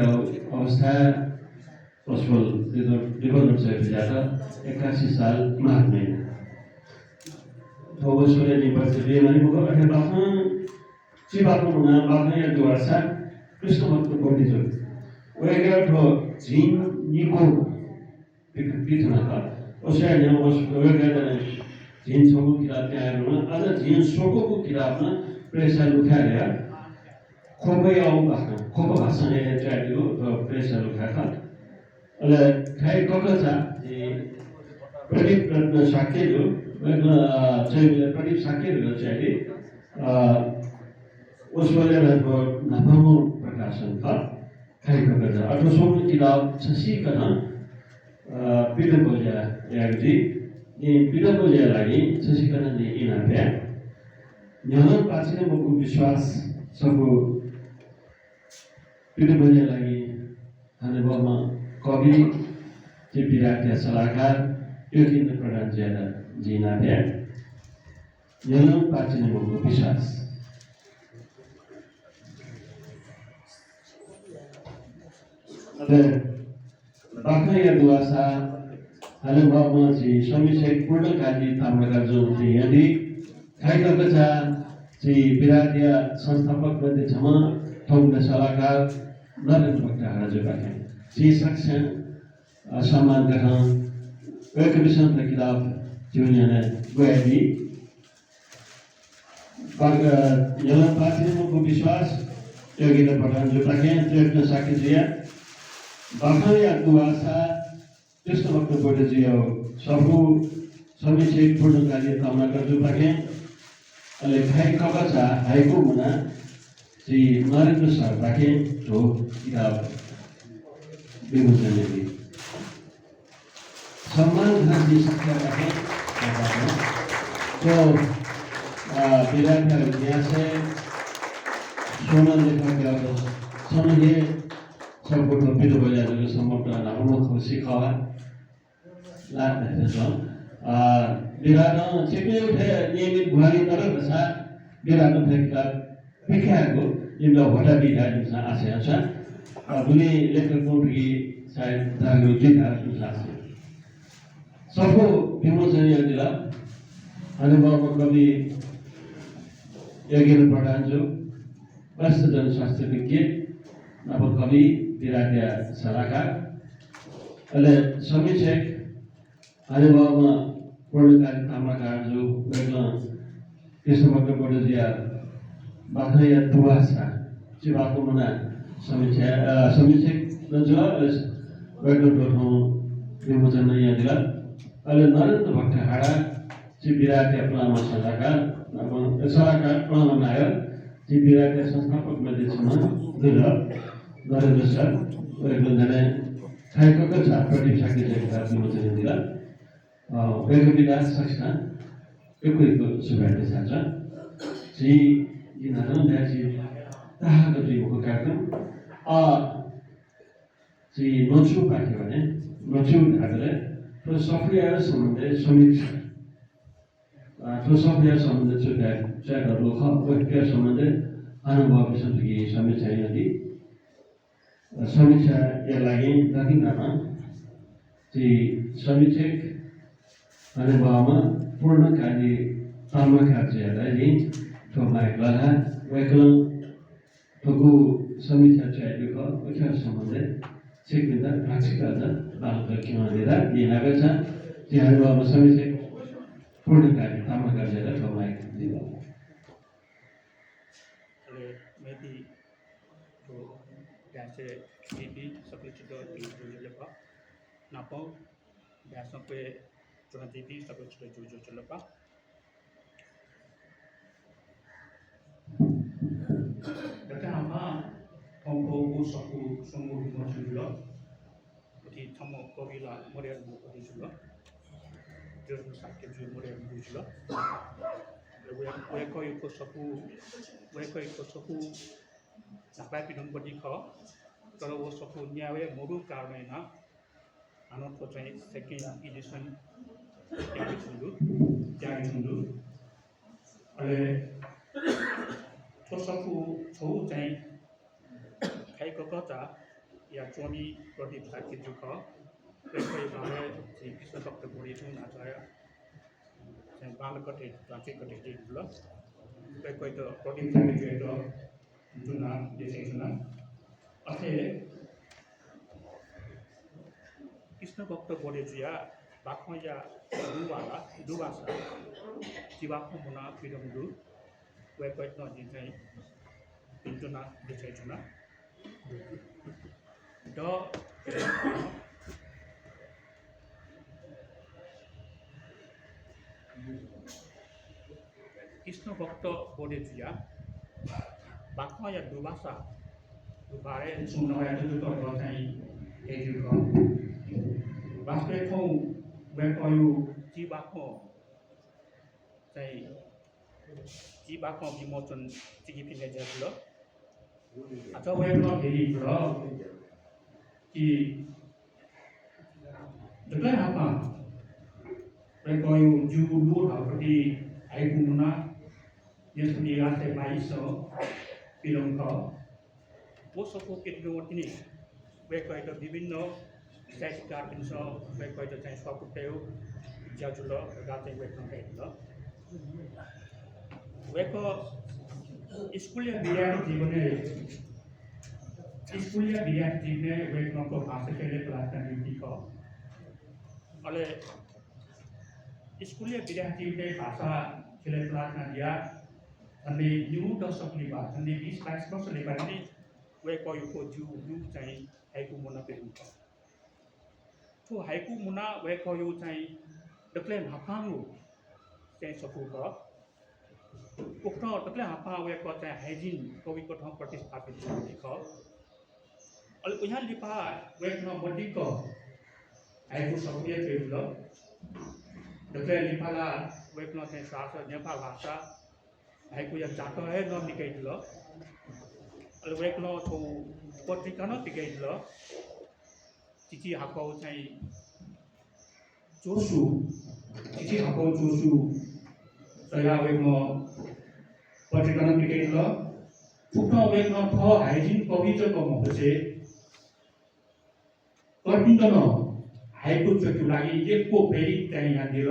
अवस्था होसफुल डेभलप चाहिँ 81 साल माघ महिना Thomas Soleil University and I go ahead of Chibakuna, Bakaya to Asa, Christopher to Portizo. We got to Jean Nico Pitanaka, Oceania was together Jean Soku other Jean Soko Kirapna, Presa Lucaria, Kobe Kobasan and Jadu, Presa Lucata, Kai Kokata, the Predicted Shakedu. चाहिँ प्रदीप साकेतहरू चाहिँ अहिले उसले नफामो प्रकाशन का खाएको गर्छ 1800 किताब छसिकन पिडोकोलिया यागजी यी पिडोकोलियालाई छसिकन नि इनाभ्या यहाँ पाछिने मको विश्वास सबको पिडोकोलियालाई हानेबमा कवि चाहिँ विराटका सल्लाहकार यो किन प्रधान ज्यादा जीना भ्या यहाँ पाचिने मको विश्वास बाख्या दुवासा हालेबामा चाहिँ समीक्षक पूर्णकाली ताम्रकार जो यदि खाइकचा चाहिँ विराटिया संस्थापक मध्ये छमा ठौँ सल्लाहकार नरेन्द्र भट्टराई जो बाख्या जी सक्सन सम्मान ग्रहण एक विषय के खिलाफ Junior Guedi यहाँ पार्टी में को विश्वास योगी ने प्रधान जो प्रज्ञा जो साकी जिया बाहर या दुआसा जिस वक्त बोले जियो सबू सभी चीज पूर्ण कार्य कामना कर जो प्रज्ञा अले भाई कबचा भाई को मना जी नरेंद्र सर प्रज्ञा जो किताब विमोचन की सम्मान घाटी शिक्षा प्रज्ञा तो विराट यहाँ से सोना लिखा गया तो समझिए सबको टोपी तो बजा जो समर्पण नामों को सिखावा लाभ है तो विराट चिपे उठे नियमित भूमि तरफ बसा विराट उठे का पिछा को इन लोग बड़ा बिना जिसना आशय अच्छा बुनी लेखकों की शायद धार्मिक था जिसना सबको विमोचन या दिला अनुभव कवि योगेन्द्र प्रधान जो वरिष्ठ जनशास्त्र विज्ञ अब कवि विराटिया सल्लाहकार अहिले समीक्षक अनुभवमा पूर्णकाली ताम्रकार जो कृष्णभक्त बडोजिया बाख्या दुवासा चिबाको मुना समीक्षक जो वेगो विमोचन यहाँ दिला अहिले नरेन्द्र भट्टराई जी विराटिया प्लामा सल्लाहकार प्लामा नायर जी विराटिया संस्थापक मध्ये छमा दुर्ल नरेन्द्र सर वेगो जने खाएको छ प्रदीप साकी जगता विमोचन दिला वेगो विकास सक्छा एकैको सुभाटे छ जी यिनीहरू दाजी ताहाको दिनको कार्यक्रम जी नछु पाके भने नछु धागले तो सॉफ्टवेयर संबंधित समीक्षा तो सॉफ्टवेयर संबंधित जो है चेक और लोखा वेबकेयर संबंधित अनुभव विषय की समीक्षा यदि समीक्षा ये लगी ताकि ना जी समीक्षक अनुभव में पूर्ण कार्य ताम्रकार ज्यादा ये तो माइकल है वेकल तो को समीक्षा चाहिए को वेबकेयर संबंधित चेक में ना practical ना बात करके मानेगा ये नगर सा जहाँ वो हम समीक्षक पूर्ण कार्य ताम्रकार ज्यादा तो माइक दिला मैं भी तो जैसे भी सब कुछ तो जो लगा ना पाओ जैसे पे जो भी सब कुछ जो लगा लेकिन हम हमको वो सब संगोष्ठी में जुड़ा कि हम कभी ला मरिया में जुड़ा जो साक्ष्य जो मरिया में जुड़ा वे कोई को सबू नापाय पिनम बड़ी खा तर वो सबू न्याय मोरू कारण ना आनंद को चाहिए सेकंड एडिशन त्यागी सुंदु अरे तो सबू छौ चाहिए खाई को कथा या चोनी प्रदीप साकी जो खा वेकई बारे चाहिँ कृष्ण भक्त बोडी जुन आचार्य चाहिँ बालकटे जाँचे कटे दिल वेकई त प्रदीप जाके जुएतो जुन देशे जुन अथे कृष्ण भक्त बोडी जुया बाखया दुवाला दुवासा जीवाको मुना फिरम दु वेकई न दिन चाहिँ जुन देशे जुन द कृष्ण भक्त बोडेजुया बाखया दुवासा दुबारे सुनया दुतो चाहिँ एजुको बास्केटो वेकयु जीवाको चाहिँ जीवाको विमोचन चिकिपिने जसलो अथवा वेकनो हेरि र कि जतै apa वेकयु जुलु हापति आइकुमुना यसले आसे बाइसो पिलङको पोसोको केटगोटिनी वेकय त विभिन्न स्ट्याटिकार पिन्छ वेकय त चाहिँ सकुटेउ ज्याजुल गाते वेकन हेर्न वेक स्कुलीय विद्यार्थी जीवने स्कुलीय विद्यार्थी जीवने वेकनको भाषा खेले क्लासका निम्तिको अले स्कुलीय विद्यार्थीले भाषा खेले क्लासमा दिया अनि न्यू दशकले भाषा अनि 20-22 वर्षले पनि वेकयुको जु चाहिँ हाइकु मुना पेरुन्छ तो हाइकु मुना वेकयु चाहिँ दक्ले हापाङु चाहिँ सकुको उक्त दक्ले हापा वेको चाहिँ हाइजिन कविको ठाउँ प्रतिस्थापित छ अल यहाँ लिपा वेकनो बडीको हाइकु सक्रिय पेरुल दक्ले लिपाला वेकनो चाहिँ शास्त्र नेपाल भाषा हाइकु या जातो है न निकाइदिल अल वेकनो तो पत्रिका न निकाइदिल चिची हाकौ चाहिँ जोसु चिची हाकौ जोसु सया वेकनो पत्रिका न निकाइदिल फुक्न वेकनो थ हाइजिन कविजको मसे कर्पिन्दन हाइकु चोटु लागि एकको फेरि चाहिँ यहाँनिर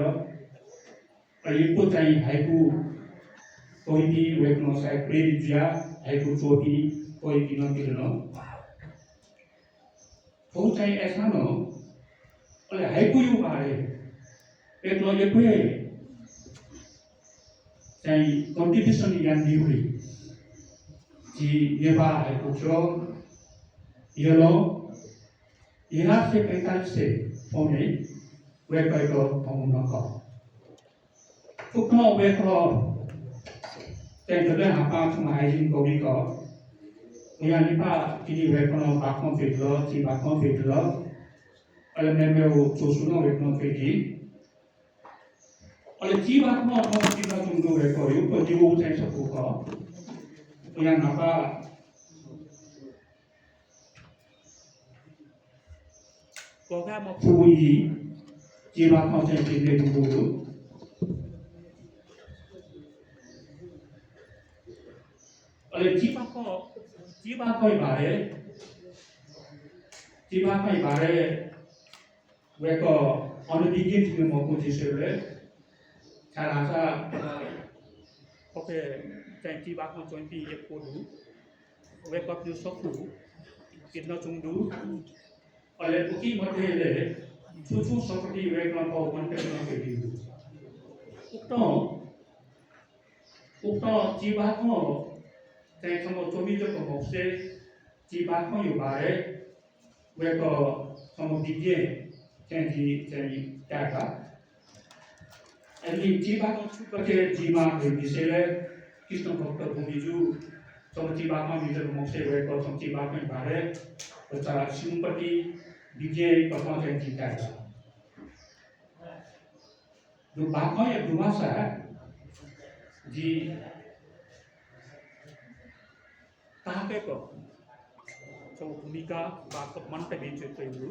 एकको चाहिँ हाइकु कोही वेक्नो साइड प्रेरिज्या हाइकु चोटी कोही दिन तिर्न तो चाहिँ ऐसा न अले हाइकु यु बारे एकलो एकै चाहिँ कम्पिटिसन यहाँनिर जी नेपाल हाइकु छ यलो 1945 से होने वेकयको भमुनको फुक्न वेकलो चाहिँ हापा छुमा हाइजिन कविको यहाँ निपा किनी वेकनो बाक्नो फेद्लो ची बाक्नो फेद्लो अले मेमेउ चोसुनो वेकनो फेदि अले ची बाक्नो अथवा चुंगो वेको यो को दिउ चाहिँ सकुको यहाँ नापा program of Fuyi, Jiva content in the Guru. Jiva koi bare, weko on the beginning of Mokutisere, Tarasa, okay, thank you back on 20 years old. Wake up your soku, it's not to do. Oleh bukti modele cucu seperti wekan kau menterima begitu. Ukto jibatmo, saya kamu coba juga mengobse jibatmo yubare, weko kamu dijie jadi jaga. Jadi jibatmo seperti jimat berbisele, kisah dokter bumiju, kamu jibatmo bisa mengobse weko kamu jibatmo yubare, secara simpati विजय कथा चाहिँ चिन्ता छ जो बाखा या दुवासा जी ताकेको जो भूमिका बाको मनका दिन्छ त्यो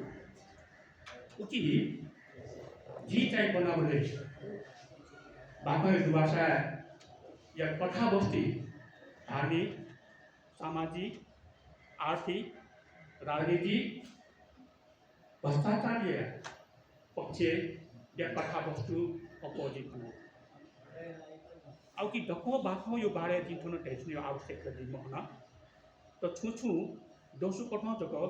उकी जी चाहिँ बनाउने बाखा या दुवासा या कथा बस्ती धार्मिक सामाजिक आर्थिक राजनीतिक भ्रष्टाचारीय पक्ष या कथावस्तु अपोजिट हो कि दखो बाखो यो बारे दिथुन टेस्ने आवश्यक दि महना त छु दोसु कथा जको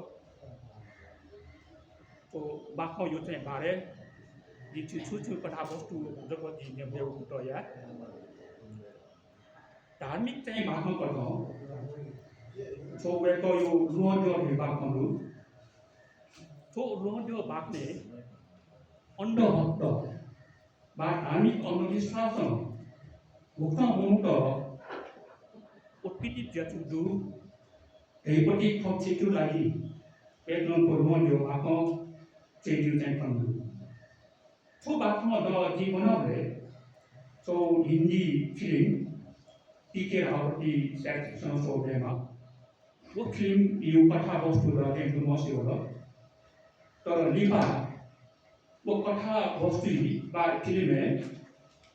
तो बाखो यो चाहिँ बारे दि छु कथावस्तु जको दि नेब्यो त या धार्मिक चाहिँ बाखो कथा so वेको यो रोजो विभागहरु so रोजो बाक्ने अन्डभक्त बा धार्मिक अन्धविश्वास मुक्त हुनु त उत्पत्ति जचुदु एपटि खप्चिटु लागि एकलनको रोजो बाको चेजु चाहिँ कन्दु so बाक्न द जीवनले so हिन्दी फिल्म टिके रावती सेक्सन सोबेमा वो फिल्म यो कथावस्तु र एकदम मसी होला तर लिपा वो कथावस्तु बा फिल्म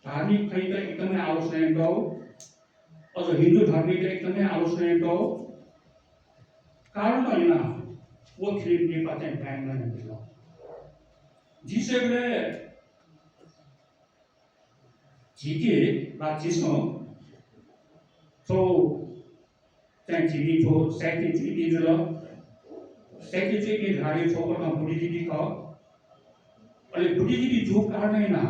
धार्मिक खै त एकदमै आवश्यक हो अझ हिन्दू धार्मिक एकदमै आवश्यक हो कारण होइन वो फिल्म लिपा चाहिँ ब्यान गर्नु जिसले झिके बा जिसो so चाहिँ जिबी जो सेक्टी जिबी जुल सेक्टी जिबी धारी छोको त बुढीजीबी ख अहिले बुढीजीबी जो कारण ना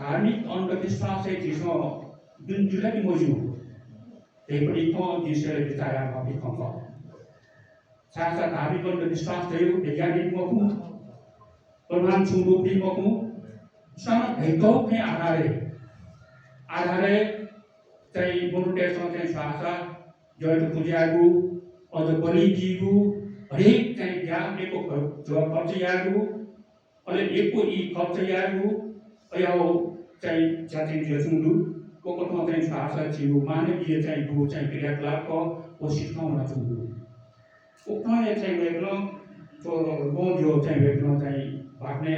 धार्मिक अंधविश्वास से जिसो जुन जुलाई मजु त्यही ख जिसले बिचारा भावी खन्छ साथ धार्मिक अंधविश्वास थियो वैज्ञानिक मकु प्रमाण सुन्दुपी मकु सँग भेटौ के आधारे चाहिँ मोनुटेसन चाहिँ भाषा जयटु पूजागु अझ बलिजीगु हरेक चाहिँ ज्ञान एको जो खर्चयागु अहिले एको यी खर्चयागु अयो चाहिँ जाति जसुंदु कोकोटमा चाहिँ भाषा छिउ मानवीय चाहिँ गु चाहिँ क्रियाकलापको कोशिश हुन छुदु उक्तले चाहिँ वेग्न तो गोजो चाहिँ वेग्न चाहिँ भाग्ने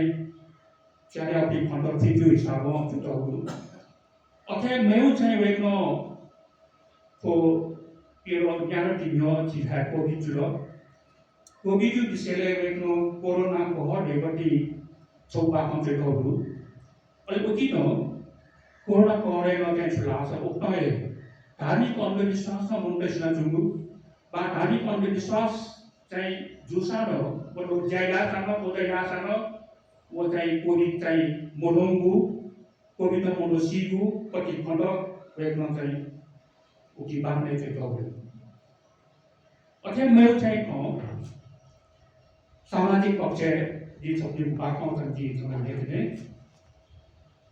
चार्यापि खण्ड थिजु हिसाबमा चुतौ अथे मेउ चाहिँ वेग्न तो यो ज्ञान दिनो जिहा कोभिड जुल कोभिड दिसेले वेग्न कोरोना को हडेबटी चौबा कन्ट्रीहरु अहिले उति न कोरोना कोरेन चाहिँ छलास उक्तले धार्मिक अंधविश्वास मुन्टेसना जुगु बा धार्मिक अंधविश्वास चाहिँ जुसानो बडो ज्याइलासँग बोदैलासँग वो चाहिँ कोभिड चाहिँ मोडोंगु कोभिड मोडोसिगु कति खण्ड वेग्न चाहिँ उकी बाँड्ने चाहिँ गौरव अथे मेरो चाहिँ सामाजिक पक्ष जी छप्ने बाक्न चाहिँ जी जनाले ने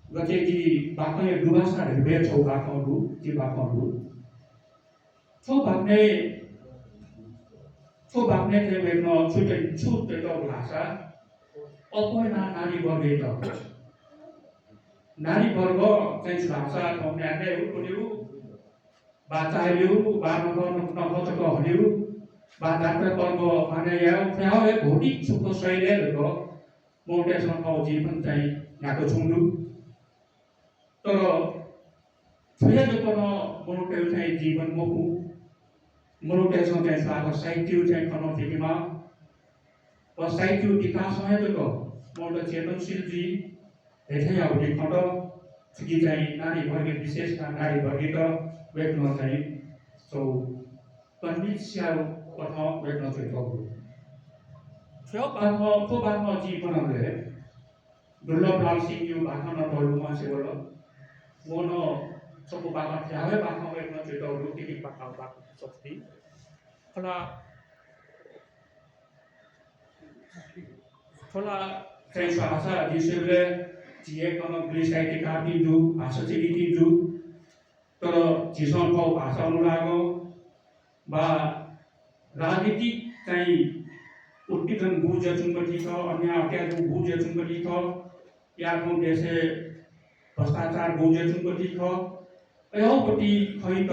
गते जी बाक्न दुवासा रे छौ बाक्नहरु जी बाक्नहरु छौ बाक्ने चाहिँ वेग्न छुटे त भाषा अपोइना नारी वर्ग नारी वर्ग चाहिँ भाषा कम्याने उठ्यो बाचाइलु बानगर नखचको हलिउ बादात्र कर्म माने याउ फ्याउ भोटी सुको शैलीहरुको मोटेसन पाउजी पनि चाहिँ यहाँको छुङलु तर छुयाको मोटेल चाहिँ जीवन मोकु मोटेसन चाहिँ साको साहित्य चाहिँ कनो फिकिमा व साहित्य विकास भएको मोटे चेतनशील जी हेथे आउटी खण्ड कि चाहिँ नारी वर्ग विशेष नारी वर्ग वेग्न चाहिँ सो कन्डिसियल कथा वेग्न चाहिँ गयो छ्यो बाखो जीवनले दुर्लभ लाल सिंह यो बाखो नटलु मान्छे बोल मोनो सबको बाखो थाहे बाखो वेग्न चाहिँ गयो कि बाखो सक्ति थोड़ा चाहिँ भाषा दिसले जिए कन ग्लिसाइटिक आपिजु भाषा चाहिँ दिजु तर जिसन पाउ भाषा अनुरागो बा राजनीतिक चाहिँ उत्पीडन बुझ चुनपटी छ अन्य अत्याचार बुझ चुनपटी छ या कोन देशे भ्रष्टाचार बुझ चुनपटी छ अयोपटी खै त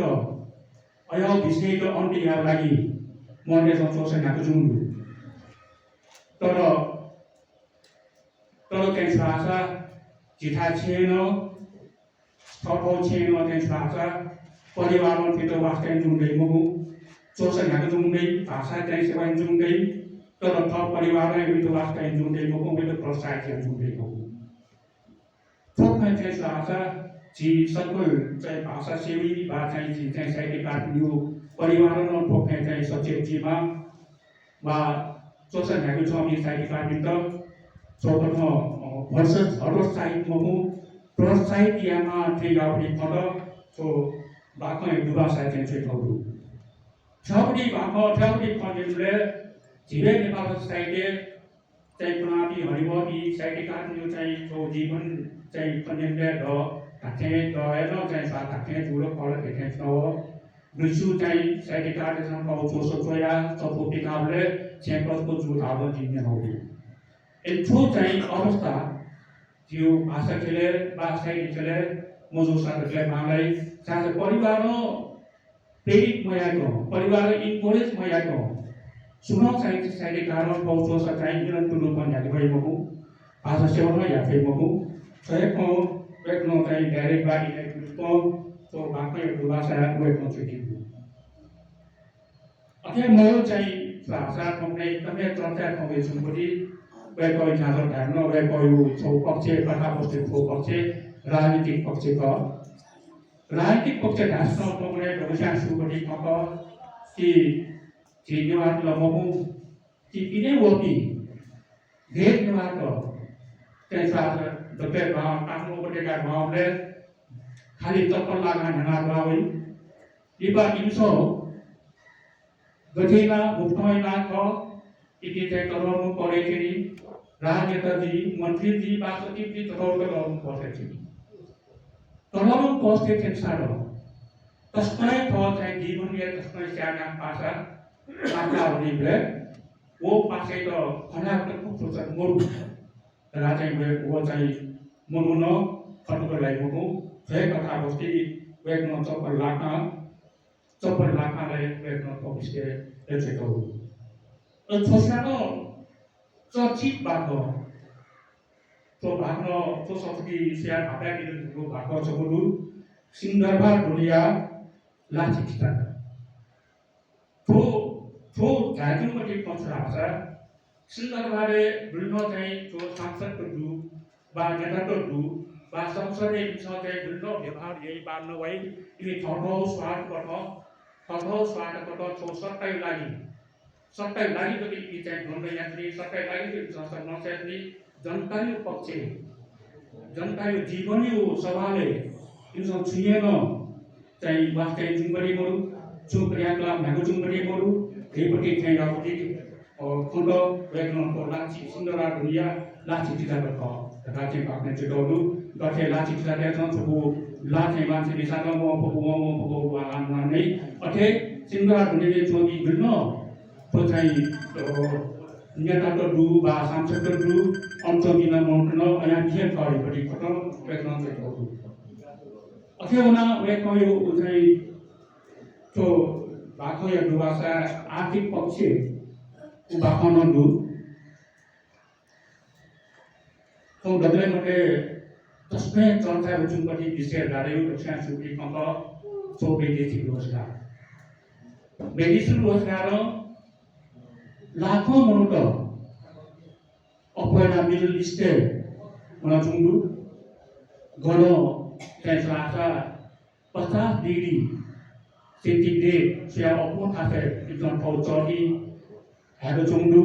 अयो विषय त अन्तिया लागि मले संसोसन नाको जुंगु तर चाहिँ भाषा जिथा छैन थपौ छैन चाहिँ भाषा परिवारमा फितो वास्ते जुंदै मगु चोसन नाको जुंदै भाषा चाहिँ सेवा जुंदै तर थप परिवारलाई विधवासलाई जुटेको मैले प्रोत्साहन जुटेको थोक चाहिँ आशा जी सकल चाहिँ भाषा सेवी बा चाहिँ जी चाहिँ साहित्यकार यो परिवारमा थोक चाहिँ सचेत जीमा बा सोशल ह्याबिट स्वामी साहित्यकार मित्र सोपथ वर्ष हर साहित्य मु प्रोत्साहित यामा थे गाउडी खड सो बाको युवा साहित्य चाहिँ थौरु छाउडी बाको छाउडी खण्डले झिरे नेपाल साहित्य चाहिँ कुनापी हरिमती साहित्यकार यो चाहिँ सो जीवन चाहिँ कन्याले द थाथे दयन चाहिँ सा थाथे जुरो कल देखे छ दुसु चाहिँ साहित्यकार जन पाउ जोसो जोया सपो पिकाले च्याम्पसको जुट हाल दिने हो एथो चाहिँ अवस्था त्यो भाषा खेले बा साहित्य खेले मजो साथले मालाई साथ परिवार प्रेरित मयाको परिवार इन्करेज मयाको सुनो साहित्य साहित्यकार पाउँछ चाहिँ निरन्तर रूपमा याद भएको भाषा सेवामा याद भएको सयको एकनो चाहिँ डाइरेक्ट बाडी को तो बाकै भाषा भएको छ अथे म चाहिँ भाषा कम्ने एकदमै चर्चा कमे छु पनि वेको जाँदा धार्न वेको यो छौ पक्ष कथावस्तु पक्ष राजनीतिक पक्षको राजनीतिक पक्ष धास्न कमरे भविष्य सुपटी कप कि जिनिवार लमो कि किने वोटी भेट निवारको चाहिँ साथ दबे भाव आफ्नो बटेका भावले खाली चप्पल लागा ढना गावै इबा इन्सो गठेला मुक्तैना क इति चाहिँ कराउनु परेको नि राजनेताजी मन्त्रीजी बा सचिवजी तराउको गर्नु पर्छ नि तराउनु कस्ते चाहिँ सारो तस्मै थ चाहिँ जीवनले तस्मै स्याना पासा आका हुनेले वो पासे त खनाको खूब सोच मोरु राजा वो चाहिँ मुनुन फटको लागेको जय कथा बस्ती वेकन चप्पल लाखाले वेकन पबिस्के एचेको छोसानो चर्चित भएको तो भाग्न तो सबकी शेयर भाप्या दिनु भएको छ गुरु सिंगरबा दुनिया लाचिता तो जाजुमटी पछरासा सिंगरबारे दुल्नो चाहिँ तो सांसदको दु बा नेताको दु बा संसदले चाहिँ दुल्नो व्यवहार यही बार्न भई यी थौथौ स्वार्टबाट छो सट्टाइ लागि त कि चाहिँ भन्दै यात्री सट्टाइ लागि त संसद नसेर्ने जनताको पक्ष जनताको जीवनी हो सवालले यो छुइएन चाहिँ वास्तै जुम्बरी मरु चुक्रियाकला भागो जुम्बरी मरु हेपटी चाहिँ राउटी खण्ड वेगनको लाची सुन्दरा दुनिया लाची तिजाको ख राज्य पाक्ने चिटौलु गथे लाची तिजाले छौ लाचे मान्छे बिसाको म वाला नै अथे सुन्दरा दुनिया जोगी बिल्न तो चाहिँ नेताको दु बा सांसदको दु अन्तमिन मौन अया के गरेपटी खट वेगन चिटौलु अथे उना वेको यो चाहिँ तो बाखो या दुवासा आर्थिक पक्ष बाखो दु तो दबले मटे तस्मै चर्चा जुनपटी विषय गाड्यो दक्षिण सुकी कम्प सो बेदेशी रोजगार लाखौं मनुट अपना मिडल इस्टे मन जुंगु गनो तेसरासा 50 डिग्री सेन्टिग्रेड से अपो थासे इजन फौ चडी हेरो जुंगु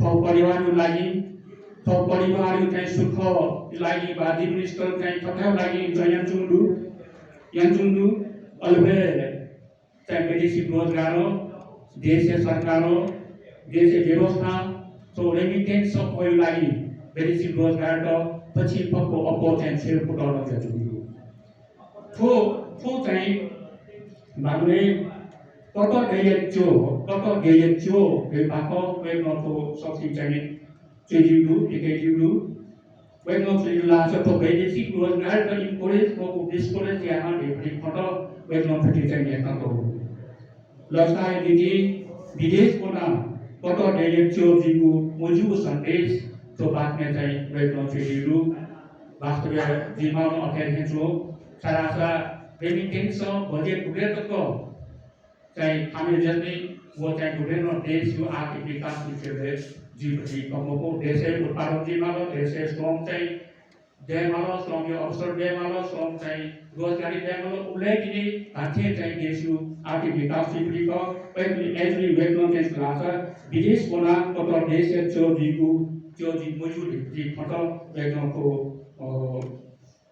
फौ परिवारको लागि फौ परिवारको चाहिँ सुख लागि बा जीवन स्तर चाहिँ कथा लागि जयन जुंगु अलबे चाहिँ विदेशी रोजगार देश सरकार देश व्यवस्था तो रेमिटेन्स सब कोही लागि विदेशी रोजगार त पछि पक्को अपो चाहिँ सेल पुटाउन जरुरी हो तो चाहिँ माने कत गएच्यो के बाको वेनो तो सबसे चाहिँ चेजिलु एकेजिलु वेनो चेजिला तो विदेशी रोजगार त इन्करेज को डिस्करेज यहाँ डेभली फट वेनो फटी चाहिँ यहाँ तो लस्ताय दिदी विदेश को नाम कत गएच्यो जिगु मोजु सन्देश तो बात में चाहिँ वेनो चेजिलु वास्तव जीवन अथेर हेचो सारासा रेमिटेन्स बजेट बुलेटको चाहिँ खामेजनी वो चाहिँ विभिन्न देश यो आर्थिक विकास विषयले जीवती कमको देशे उत्पादन दिमालो देशे श्रम चाहिँ देमालो श्रम यो अवसर देमालो श्रम चाहिँ रोजगारी देमालो उल्लेखिने हाथे चाहिँ देश यो आर्थिक विकास विषयको पहिले एजली वेतन चाहिँ लासा विदेश बना कतर देश चोजी मौजूद थी फटो वेतनको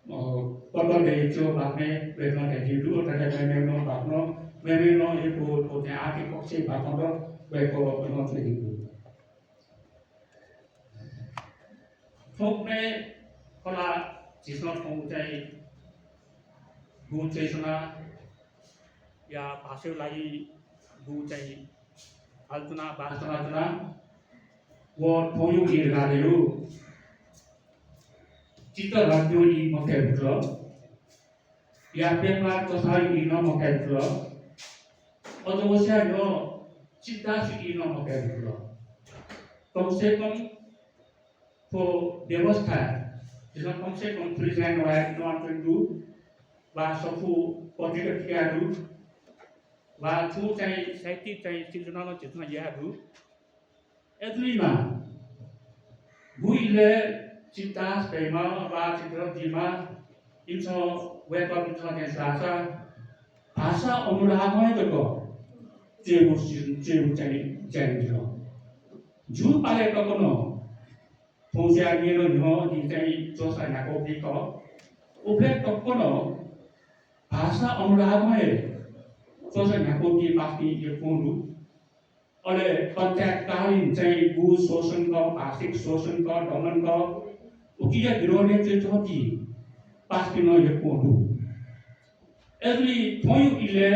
कतर देश चो बाक्ने वेतन चाहिँ जिडु तथा मेमो बाक्नो मेमो यो को चाहिँ आर्थिक पक्ष बाक्नो वेको नोट लिखियो थोकने कला जिसमा थोक चाहिँ गु चेतना या भाषालाई गु चाहिँ आलोचना वाचना वो थोयु गिरगालेरु चित्त राज्यो इ मकेत्र या पेपलार कसरी इ न मकेत्र अजवस्या यो चित्ता सिकि न मकेत्र कम से कम तो व्यवस्था जिसमें कम से कम प्रेजेंट वाइट नॉन टू वा सफु पॉजिटिव कियारु वा छु चाहिँ साहित्यिक चाहिँ सिर्जनामा जितना यारु एदुलीमा बुइले चिन्ता स्पेमा वा चित्र दिमा इन्सो वेपन इन्सो सासा भाषा अनुरागमयको चेउ चाहिँ जानिन्छ जु पाले कनो फौजिया निरो नो दि चाहिँ जोसा नाको दिको उफे कनो भाषा अनुरागमय जोसा नाको दि बाकी यो कोनु अले पञ्चायतकालीन चाहिँ गु शोषणको भाषिक शोषणको दमनको उकिया विरोधी चाहिँ छोटी पास्किन यो कोनु एदली थोयु इले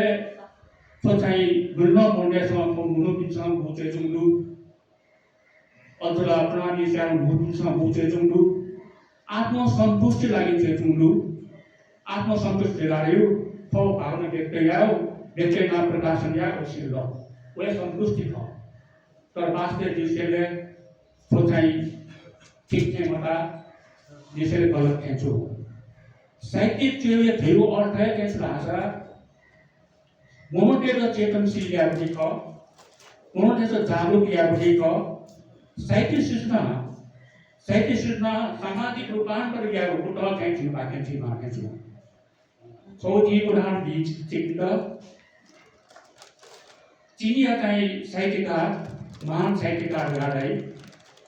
तो चाहिँ गुल्न मोन्डेसँग मुनु पिसँग बुचे जुंगु अथवा प्राणी स्याम भूतसँग बुचे जुंगु आत्मसन्तुष्टि लागि चाहिँ जुंगु आत्मसन्तुष्टि लाग्यो थो भावना व्यक्ति नाम प्रकाशन या ओसिलो वे संतुष्टि था तर वास्तव जिसले तो चाहिँ ठीक है मता जिसले गलत खेचो साहित्यिक चेवे थियो अर्थ है कैसे भाषा मोमटेर चेतनशील या पनि क मोमटेर जागरूक या पनि क साहित्य सूचना सामाजिक रूपांतर या उठा चाहिँ बाकी चाहिँ मार्के छु सौजी उदाहरण बीच चिन्ता चीनिया चाहिँ साहित्यकार महान साहित्यकार गाडै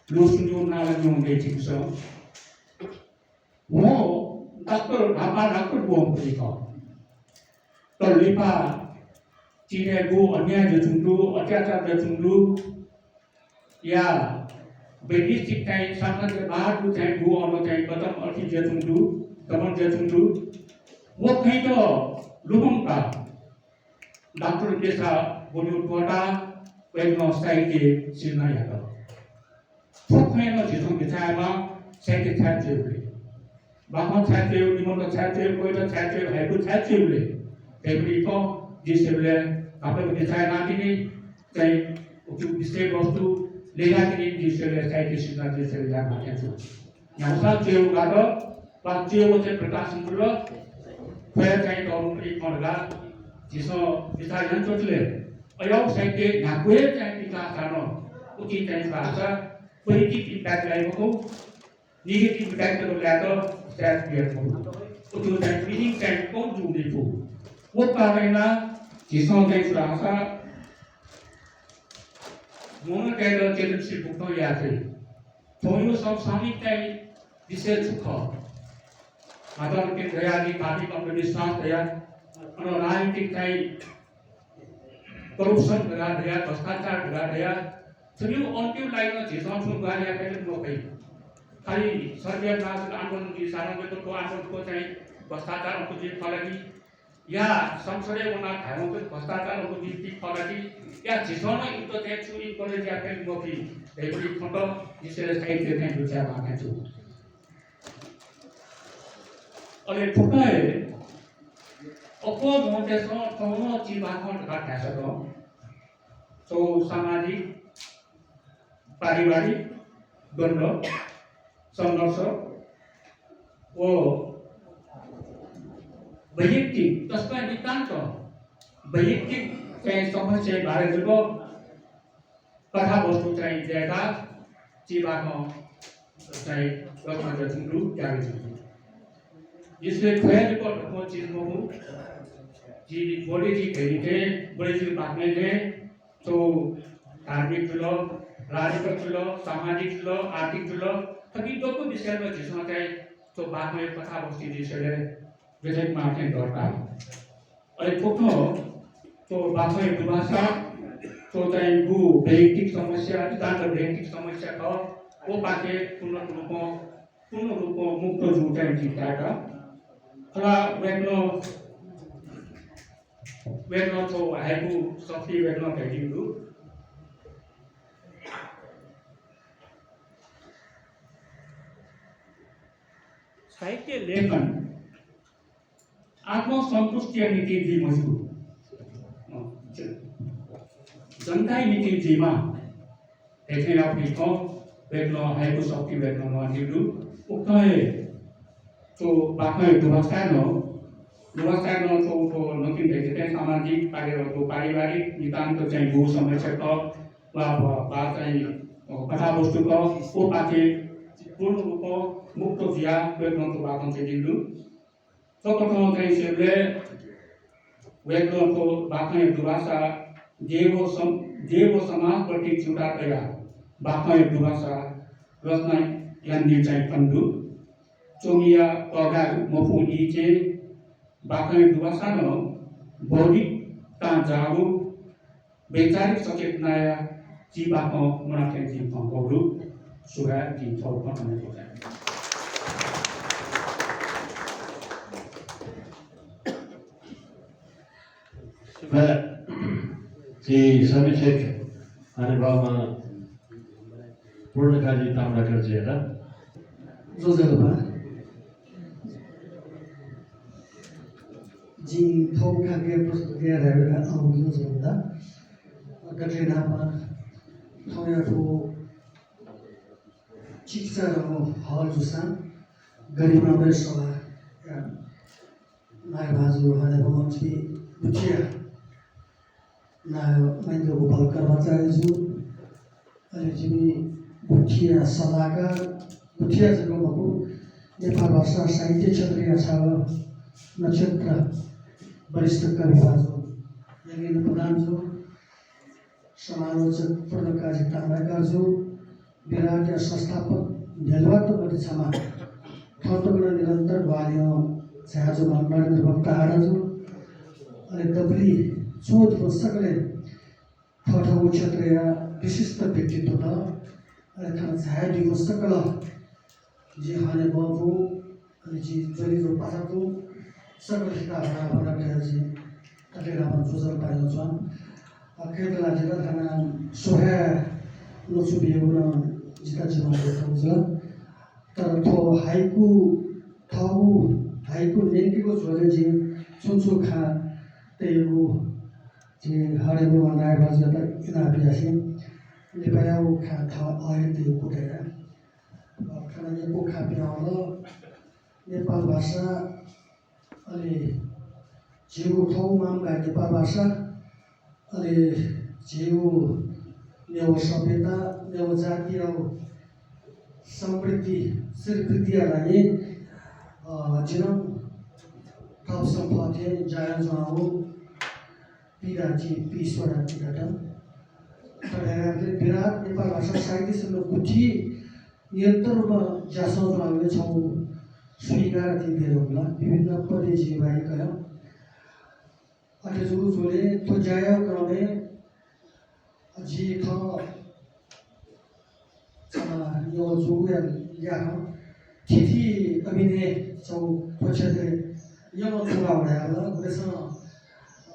लोसुन्यु नालन्यु बेचिन्छ वो डाक्टर बोम लिखो तो लिपा चीने गु अन्याय जचुंडु अत्याचार जचुंडु या ब्रिटिश चाहिँ शासन के बाद गु चाहिँ गु अनु चाहिँ कदम अति जचुंडु दमन जचुंडु वो कहीं तो लुबुङ का डॉक्टर पेशा बोल्नु कोटा वेगनो साहित्य सिर्ना याद थोकमेनो जिसो बिचारमा साहित्य छात्रेले बाखो छात्रे निमन्त छात्रे कोइटा छात्रे भएको छात्रेले तेब्रिको जिसले आफ्नो बिचार नाकिने चाहिँ उच्च विषय वस्तु लेखाकिने जिसले साहित्य सिर्ना जिसले यहाँ माथि छु यहाँ सब जेउ गाडो पाँचेउ चाहिँ प्रकाशन गुरु फेर चाहिँ गौरवरी मर्गा जिसो बिचार यन्त्रले अयो साहित्य नाकुए चाहिँ विकास गर्नु उचित चाहिँ भाषा पोजिटिभ इम्प्याक्ट ल्याएको नेगेटिभ इम्प्याक्टहरु ल्याएको स्ट्याट क्लियरको उचित चाहिँ मिनिङ चाहिँ कोन जुङ्गेको वो कारणमा जिसो चाहिँ भाषा मोनोटेर चेतनशील पुग्नु यात्रे थोयो समसामयिक चाहिँ विशेष सुख मात्र के दयाली पार्टी कम्युनिस्ट दया अनि राजनीतिक चाहिँ करप्सन गराया भ्रष्टाचार गराया सबै अन्तिम लाइनमा झिसाउँछु गराया पनि नोकै खाली सरकार नाच आन्दोलन की सार्वजनिकको आन्दोलनको चाहिँ भ्रष्टाचारको जित फलाकी या संसदीय उना धारको भ्रष्टाचारको जित फलाकी या झिसाउन युद्ध चाहिँ चुरी कलेज या पनि नोकी धेरै फोटो जिसले साहित्य चाहिँ रुचा मागे छु अले ठुकाए अको मोटेसो थोनो चिबाखन घटासको तो सामाजिक पारिवारिक द्वन्द्व संघर्ष वो वैयक्तिक तस्मा नितान्त वैयक्तिक चाहिँ समस्या बारेको कथावस्तु चाहिँ दिएका जीवाको चाहिँ रचना रचिनु जारी छ जिसले खोया रिपोर्ट को चीज को जी बड़ी जी कही थे बड़ी जी बात में थे तो धार्मिक चुलो राजनीतिक चुलो सामाजिक चुलो आर्थिक चुलो तभी दो को विषय में जिसमें चाहे तो बात में कथा वस्तु जिससे विधेयक मार्केट करता है और एक पुष्टो तो बात में दुभाषा तो चाहे वो वैयक्तिक समस्या इतान वैयक्तिक समस्या का वो बातें पूर्ण रूप मुक्त जुटा जीता का थोड़ा वेगनो तो हाइबू सफी वेगनो कहिदिनु साहित्य लेखन आत्मसन्तुष्टि नीति जी मजबुत जनता नीति जीमा देखने अपनी को वेगनो हाइबू सफी वेगनो नदिनु उक्तए तो बाकी दुभाषानो तो नकिन भेजिते सामाजिक पारिवारिक नितान्त चाहिँ भू समस्याको वा चाहिँ कथावस्तुको ओ पाके पूर्ण रूपमा मुक्त जिया वेगनको बाटो चाहिँ दिनु तकथो चाहिँ सेले वेगनको बाकी दुभाषा देव समाज प्रति चुटा तया बाकी दुभाषा रचना यान्दी चाहिँ पन्डु चोमिया पगा मफु इचे बाकी दुवासानो बौद्धिक जागु वैचारिक सचेतनाया जीवाको मनाखे जीवको गौरव सुगा जी चौक बनाएको जी समीक्षक अनुभवमा पूर्णकाली ताम्राकर जी हेर जो जगह जी थोक खाके प्रस्तुतिया रहेगा आउनु जोंदा गठेनामा थोयाको चिकित्सा र हल जुसा गरिमा बेसवा नाय बाजु हने भमची बुचिया नाय महेन्द्र गोपाल कर्मचारी जु अनि जिमी बुचिया सलाहकार बुचिया जगहको नेपाल भाषा साहित्य क्षेत्रीय छ नक्षत्र वरिष्ठ कविबाजु यगिन प्रधानजु समालोचक पूर्णकाजी ताम्राकारजु विराट संस्थापक भेलवाट परिक्षमा थन्तगुण निरन्तर वाल्य छाजु नरेन्द्र भक्त आराजु अनि दबली चोट पुस्तकले ठठौ क्षेत्रीय विशिष्ट व्यक्तित्व त अनि खान छाया पुस्तकल जी हाने बाबु अनि जी जलिजो पासाको सकलता बना जी कटेरा अपन जुजर पायो छन् अकेला जिल्ला थाना सोहे लोचु बिउन जिता जिमाको हुन्छ तर थो हाइकु नेकीको जोले जी सुनसु खा तेगु जी हरेको बनाए बाजु त इना बियासी नेपालको खा था आए त्यो कुटेर खाना यो खा बियाउलो नेपाल भाषा अनि जीव ठाउँमा नेपाल भाषा अनि जीव नेव सभ्यता नेव जाति र समृद्धि स्वीकृतिलाई जिन थप सम्पत्ति जाय जाऊ पिराची पीश्वरा पिराटम तर विराट नेपाल भाषा साहित्यसँग गुठी निरन्तरमा जासौँ हामीले छौँ स्वीकार दिँदैरहला विभिन्न पदे जीवाई गयो अटेजु जोले तो जाया क्रमे जी थ यो जुया या थिथि अभिनय छौ पछते यो जुवा भएला त्यसमा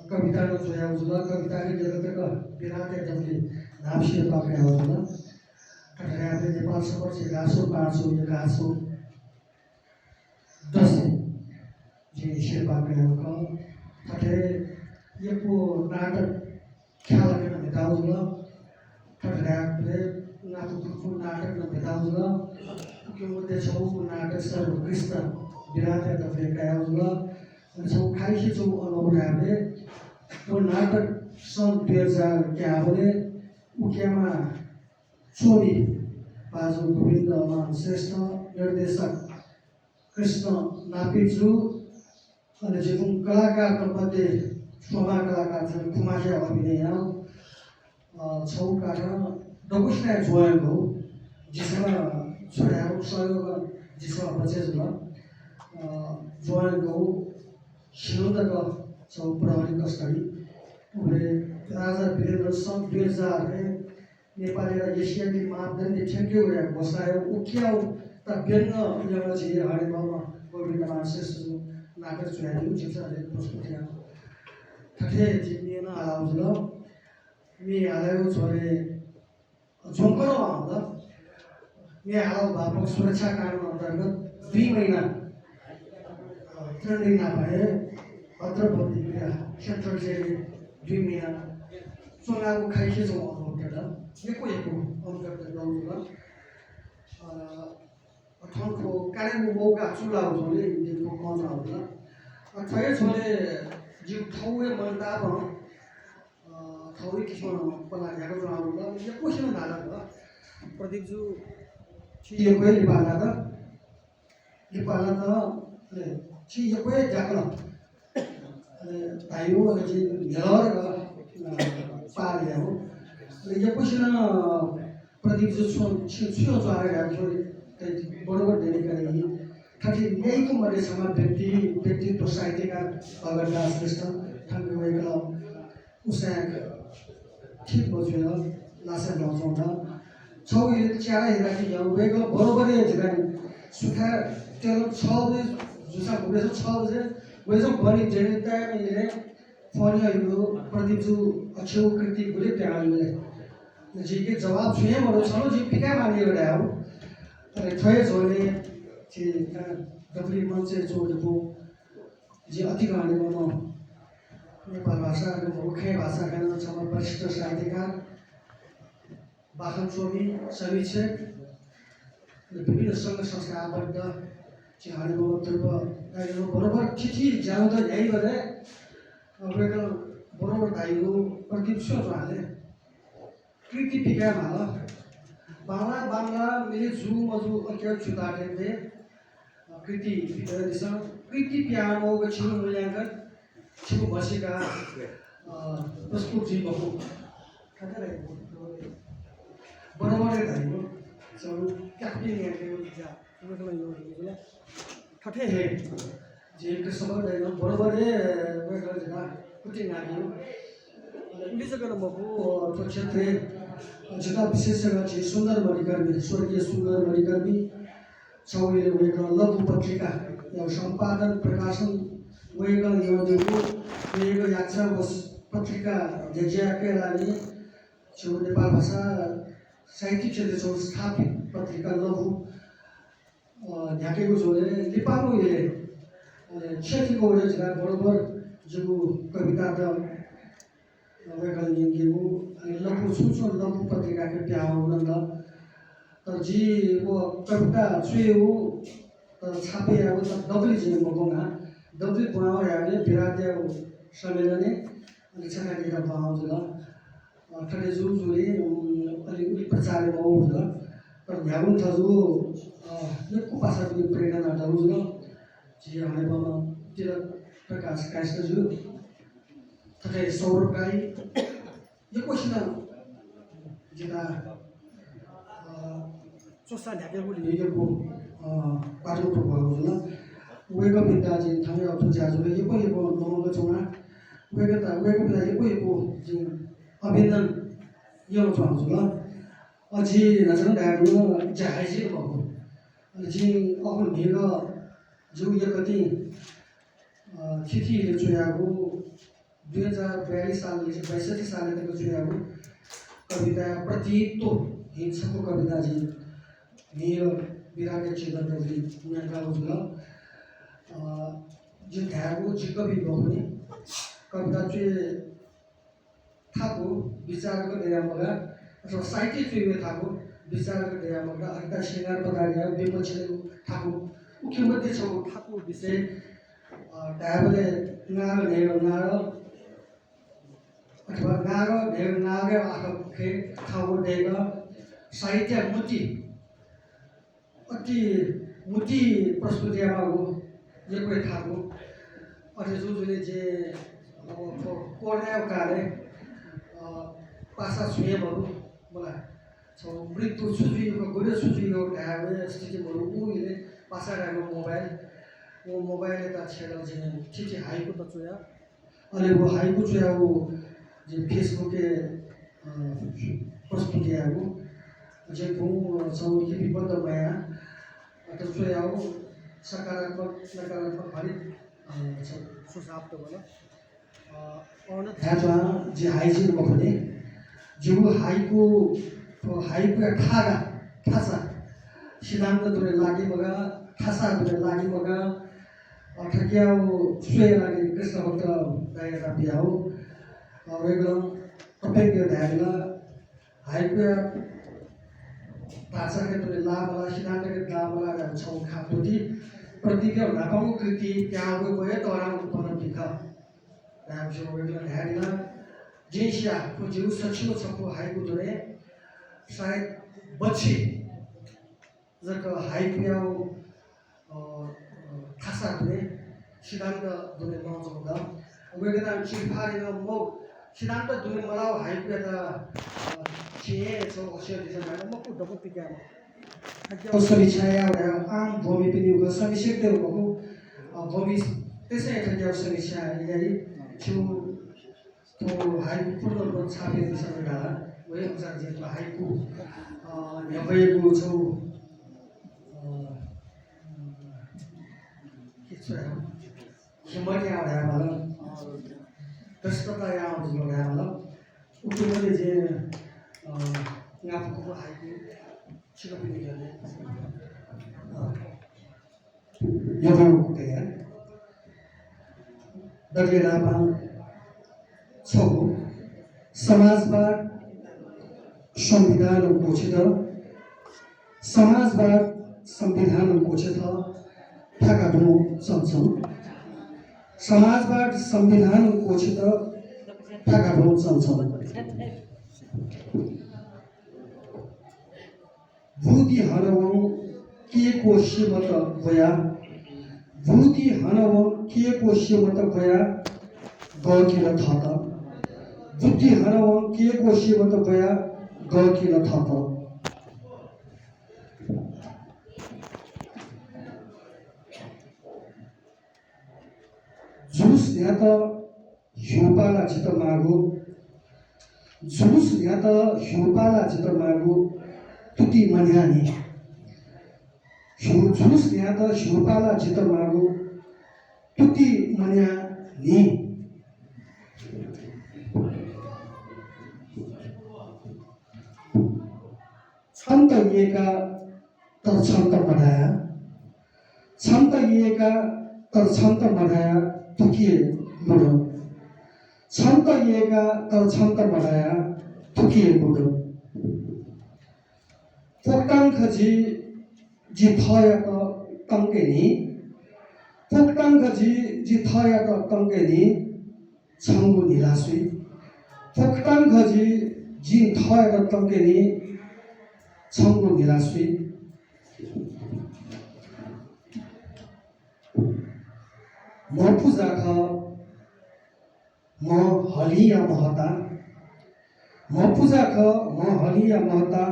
कविता र जोया जुला कविता के जगतको विराट एकदमले नापसिर पाके होला कटराले नेपाल सबर से गासो पासो यो गासो 10 जी शेर्पा को कटे यको नाटक ख्याल गर्न भेटाउला कटराले नाटक भेटाउला के मध्ये छौ नाटक सर्वोत्कृष्ट विराट एकदमले गाउला अनि छौ खाइसे छौ अनुभवले तो नाटक सन् 2011 उकियामा चोरी बाजु गोविन्द मान श्रेष्ठ निर्देशक कृष्ण नापिजू अनि जुन कलाकारको मध्ये शोभा कलाकार छन् खुमाखे अभिनय छौ काठ डकुस्ना जोएको जिसमा छोराहरू सहयोग जिसमा बचेज ल जोएको शिरोदको छौ प्रहरी कस्टडी उले राजा वीरेन्द्र सन् 2000 नेपाली र एसियाली मापदण्ड ठेक्यो या बसायो उक्याउ त व्यङ्ग एउटा चाहिँ हाडे बाबा गोविन्द मान श्रेष्ठ नाटक चुहाल्यो चित्रले प्रस्तुति ठठे जिम्मिएन आउँछ मी आयो छोरे झोंकरो आउँदा मी आयो बाबा सुरक्षा कानुन अन्तर्गत 2 महिना ट्रेनिङ नपाए पत्रपति सेन्ट्रल जेल 2 महिना चुनाव खाइके जो आउँदा एको अन्तर्गत गाउँमा ठाउँको कालेबुङ मौका चुलाउ छोले दिनको कौन आउँदा ठय छोले जिउ ठाउँ에 मनताप ठाउँै किसिम पला झ्याको जो आउँदा एको सिन नाला प्रदीप जु छिएको लिपाला त छिएको झ्याकल भाइयो अनि झलर पाले हो एको सिन प्रदीप जु छियो जो आएको बरोबर देने करेगी ताकि यही को मरे समाज व्यक्तित्व साहित्यकार भगतदास श्रेष्ठ ठाकुर वेगल उसे ठीक बच्यो लासे लौचौंदा छौ ये चारा हेरा कि यो वेगल बरोबर है जगह सुखा तेल 6 बजे जुसा भुबेस 6 बजे वेजो बनी जेता मिले फोन यो प्रदीप जु अच्छो कृति गुले त्यागले जी के जवाब सुने मरो चलो जी पिका मानियो ल्याउ थय जोले जे डब्ली मञ्चे जोडेको जे अति गाडीमा नेपाल भाषा र मुख्य भाषा गर्न छम वरिष्ठ साहित्यकार बाखन चोबी समीक्षक विभिन्न सङ्घ संस्था आबद्ध चिहाडीको तर्फ बरोबर चिठी जाउँदा यही गरे वेगल बरोबर दाइको प्रदीप सोचाले कृति पिका माला बांग्ला मिले जू मजू अक्या चुताटे दे कृति दिशा कृति प्यामो गछिन मूल्यांकन छिको बसेका प्रस्तुत जी बहु ठठरे बरोबर धाइको सब क्याप्टेन याके जा उनको यो होला ठठे हे जे एक सबै दाइको बरोबर वेगल जना कुटी नागियो इंग्लिश गर्न बकु तो क्षेत्र जिल्ला विशेषज्ञ चाहिँ सुन्दर मणिकर्मी स्वर्गीय सुन्दर मणिकर्मी चौले वेगल लघु पत्रिका यो सम्पादन प्रकाशन वेगल यो दिएको वेगल यात्रा बस पत्रिका जेजेके लागि छौ नेपाल भाषा साहित्य क्षेत्र छौ स्थापित पत्रिका लघु ढाकेको जोले लिपाको यसले क्षेत्रको जिल्ला बरोबर जो कविता द वेगल यिङ्गेको लघु सुनसुन लघु पत्रिका के प्याउ नन्द तर जी वो कविता छुयो तर छापे अब त डबली जिने बगोङा डबली बनाउ याले विराज्य सम्मेलने अनि छका दिका बाउ जुल ठले जुले अलि उली प्रचार हो जुल तर ध्यान थजु यो कुपासा पनि प्रेरणा दउ जुल जी हाने बम तिर प्रकाश काष्ट जु ठले सौरभ गाई यो क्वेशन जिता सोसा ढाकेको लिएको पाटो प्रभाव होला वेगो बिन्दाजी थामे अथु जाजुले यो नमको चोना वेगो बिन्दा यो जी अभिनन्दन यो चाहन्छु ल अझै नजर डाडु जाहाइजी भएको जी अकुल भेग जो यो कति तिथिले चुयाको 2042 सालले 62 सालदेखिको चुयाको कविता प्रतित्व हिंसाको कविता जी मेरो विराट क्षेत्रले यहाँ गाउँछ जो ध्यागो जिकबी बग्ने कविता चाहिँ थाको विचारको डेरामगा अथवा साहित्य चाहिँ थाको विचारको डेरामगा अर्का सिंगार पदार्थ विपक्षले थाको मुख्यमन्त्री छ थाको विषय ढाबले नार नेर नार अथवा नाग ढेर नाग आखे ठाउँ देगा साहित्य मुटी प्रस्तुतिमा हो यो कोही ठाउँ अझै जुले जे कोर्नेकाले पासा छुएहरू मलाई छौ मृत्यु सुजुको गुरे सुजुको ढावे स्थितिहरू उले पासा रहेको मोबाइल त छेड छिछि हाइको त चुया अनि वो हाइको चुया वो जे फेसबुके प्रस्तुतिहरू जे भू छौ कि विपद माया त चुया हो सकारात्मक नकारात्मक हरि सुझाव त होला ह्याचा जे हाइजिन बखने जो हाइको ठासा सिद्धान्त दुरे लागि बगा ठासा दुरे लागि बगा ठक्याउ सुय लागि कृष्ण भक्त दायरा बियाउ वेगलम तपाईको ध्यानला हाइको ठासा के दुरे लाभला सिद्धान्त के लाभला छौ खातोटी प्रतिज्ञा नापाउ कृति त्यहाँ गए तरा उत्पन्न दिखा रामजो वेगला ध्यानला जेसिया को जिउ सचिव छको हाइको दुरे शायद बच्ची जक हाइपियाउ खासा दुरे सिद्धान्त दुरे नजौदा वेगना चिफारिन म सिद्धान्त दुरे मलाउ हाइपिया त छिए छौ अक्षर दिसमा म को डबतिका म समीक्षा एउटा आम भूमि पनि हो समीक्षा त्यो भएको भूमि त्यसै ठ्याउ समीक्षा यही छु तो हाइकु पूर्ण छापे दिसमा डाला वही अनुसार जेमा हाइकु नभएको छौ के छ हिम्मत आउँदा मलाई दस्तता आउँछ मलाई उठ्नुले जे गाफको हाइकु छिटो पनि गर्ने यो कुटे यार दगेरामा छौ समाजवाद संविधान घोषित समाजवाद संविधान घोषित ठाकाडो संसद समाजवाद संविधान घोषित ठाकाडो संसद भूति हनवं के को श्रीमत भया भूति हनवं के को श्रीमत भया गकिल थात बुद्धि हनवं के को श्रीमत भया गकिल थात जुस यहाँ त हिउँपाला चित मागो जुस यहाँ त हिउँपाला चित मागो तुति मन्यानी जुस यहाँ त हिउँपाला चित मागो तुति मन्यानी छन्त येका तर छन्त मढाया छन्त येका तर छन्त मढाया तुकिए बुढो छन्त येका तर छन्त मढाया तुकिए बुढो पोक्टाङ्खजी जी थयक तङ्केनी पोक्टाङ्खजी जी थयक तङ्केनी छङ्गु निलासुई पोक्टाङ्खजी जी थयक तङ्केनी छङ्गु निलासुई म पूजा ख म हलिया महता म पूजा ख म हलिया महता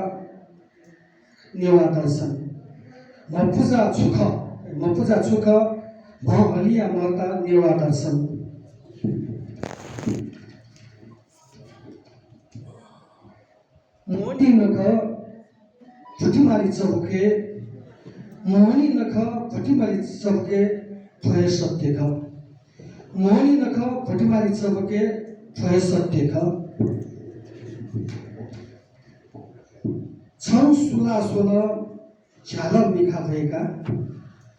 नेवा दर्शन म पूजा छुख म हलिया महता नेवा दर्शन मोनी नख फुटिमारी चौके मोहनी नख फुटिमारी चौके भय सत्य ख मोहनी नख फुटिमारी चौके भय सत्य ख छौ सुला 16 झ्याल मिखा भएका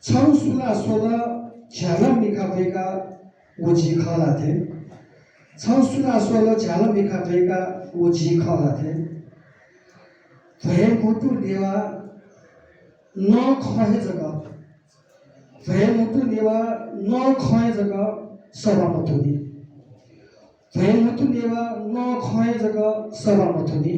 छौ सुला 16 झ्याल मिखा भएका ओझी खला थिए छौ सुला 16 झ्याल मिखा भएका ओझी खला थिए भए मुटु नेवा न खहे जग्गा भए मुटु नेवा न खहे जग्गा सभा मतुनी भेलमुतु नेवा न खय जग सभा मथुनी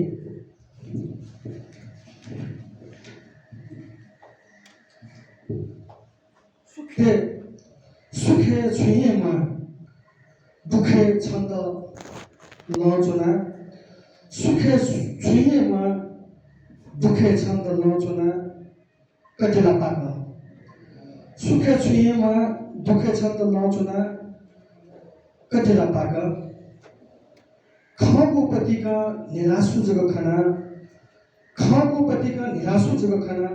सुखे छुइएमा दुखे छन्द नचुना सुखे छुइएमा दुखे छन्द नचुना कटिला पाक सुखे छुइएमा दुखे छन्द नचुना कटिला पाक खको पतिका निराशु जग खाना खको पतिका निराशु जग खाना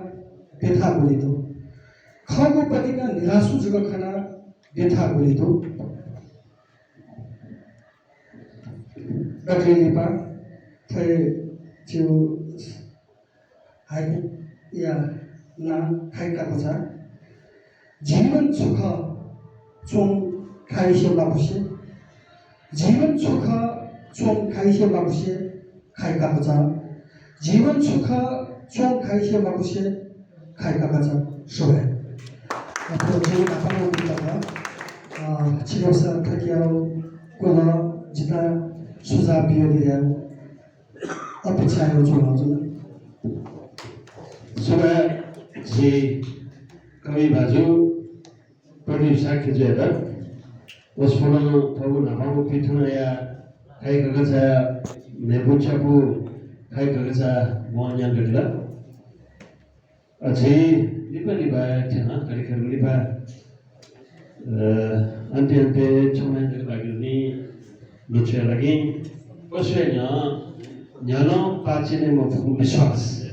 व्यथा बोलिदो खको पतिका निराशु जग खाना व्यथा बोलिदो डक्टर नेपा थे जो हाइ या ना खाइका बजा जीवन सुख चोङ खाइसे बाबुसे जीवन सुख चोङ खाइसे बाबुसे खाइका बजा जीवन सुख चोङ खाइसे बाबुसे खाइका बजा सोहे 앞으로 저희 나방원들다가 치료사 타기하고 꼬나 지다 수사 비용이야 어피차요 좋아하죠. Soalnya si kami baju perlu sakit juga. Waspun tahu nama aku pituna ya kai kerja nebuca bu kai kerja mau yang kedua. Aji liba cina kali kerja liba ante cuma lagi ni lucu lagi. Maksudnya nyalong pacine mau biswas.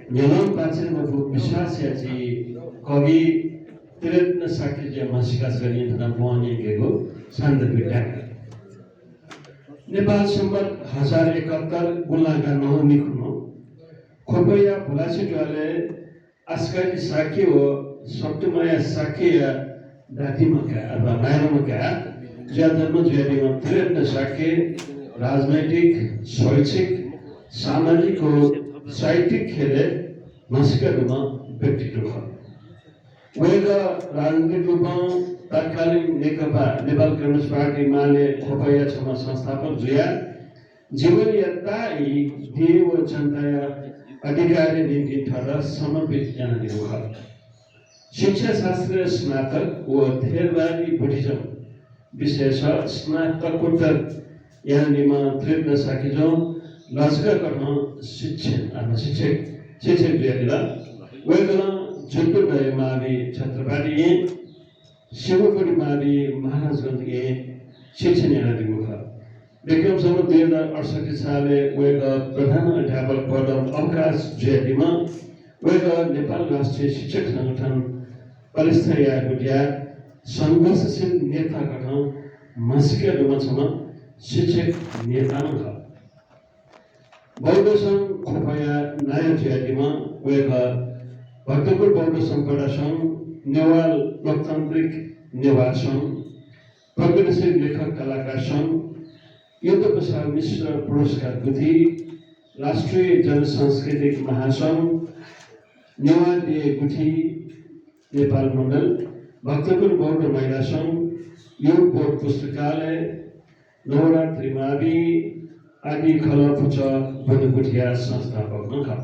Nyalong pacine mau biswas ya si kami tidak sakit je masih kasih dalam buahnya gitu sandar bidak. Nepal sempat 1071 gunakan nomi kuno. Kopaya bulasi juale askari sakit wo Sabtumaya sakit ya dati maka atau mayar maka jadwal menjadi tidak sakit राजनैतिक शैक्षिक सामाजिक और साहित्यिक खेले मासिक रूपमा व्यक्तित्व हो वेगा राजनीतिक रूपमा तत्कालीन नेकपा नेपाल कम्युनिस्ट पार्टी माले खोपैया छमा संस्थापक जुया जीवन यताई देव जनता अधिकारी निम्ति ठहर समर्पित जानिएको हो शिक्षा शास्त्र स्नातक व थेरवादी बुद्धिज्म विशेष स्नातकोत्तर यहाँ निमा त्रिप्न साकिजो लस्कर गर्न शिक्षक दिएला वेगला जुटु दय मावि छत्रपाटी शिवपुरी मावि महाराजगंज के शिक्षण यहाँ दिगु ख विक्रम सम्वत 2068 साले वेग प्रधान अध्यापक पद अवकाश जयदिमा वेग नेपाल राष्ट्रिय शिक्षक संगठन पलिस्थया गुडिया संघर्षशील नेता गठन मासिक दुमछमा शिक्षक नेता हो बौद्ध संघ खोपया नायक जयदिमा वेग भक्तपुर बौद्ध सम्पदा संघ नेवार लोकतान्त्रिक नेवार संघ प्रगतिशील लेखक कलाकार संघ युद्ध प्रसाद मिश्र पुरस्कार गुथी राष्ट्रिय जनसांस्कृतिक महासंघ नेवार दिए गुथी नेपाल मण्डल भक्तपुर बौद्ध महिला संघ योग बोर्ड पुस्तकालय नवरात्रि मावि आदि खलपुच बनुकुटिया संस्थापक नखा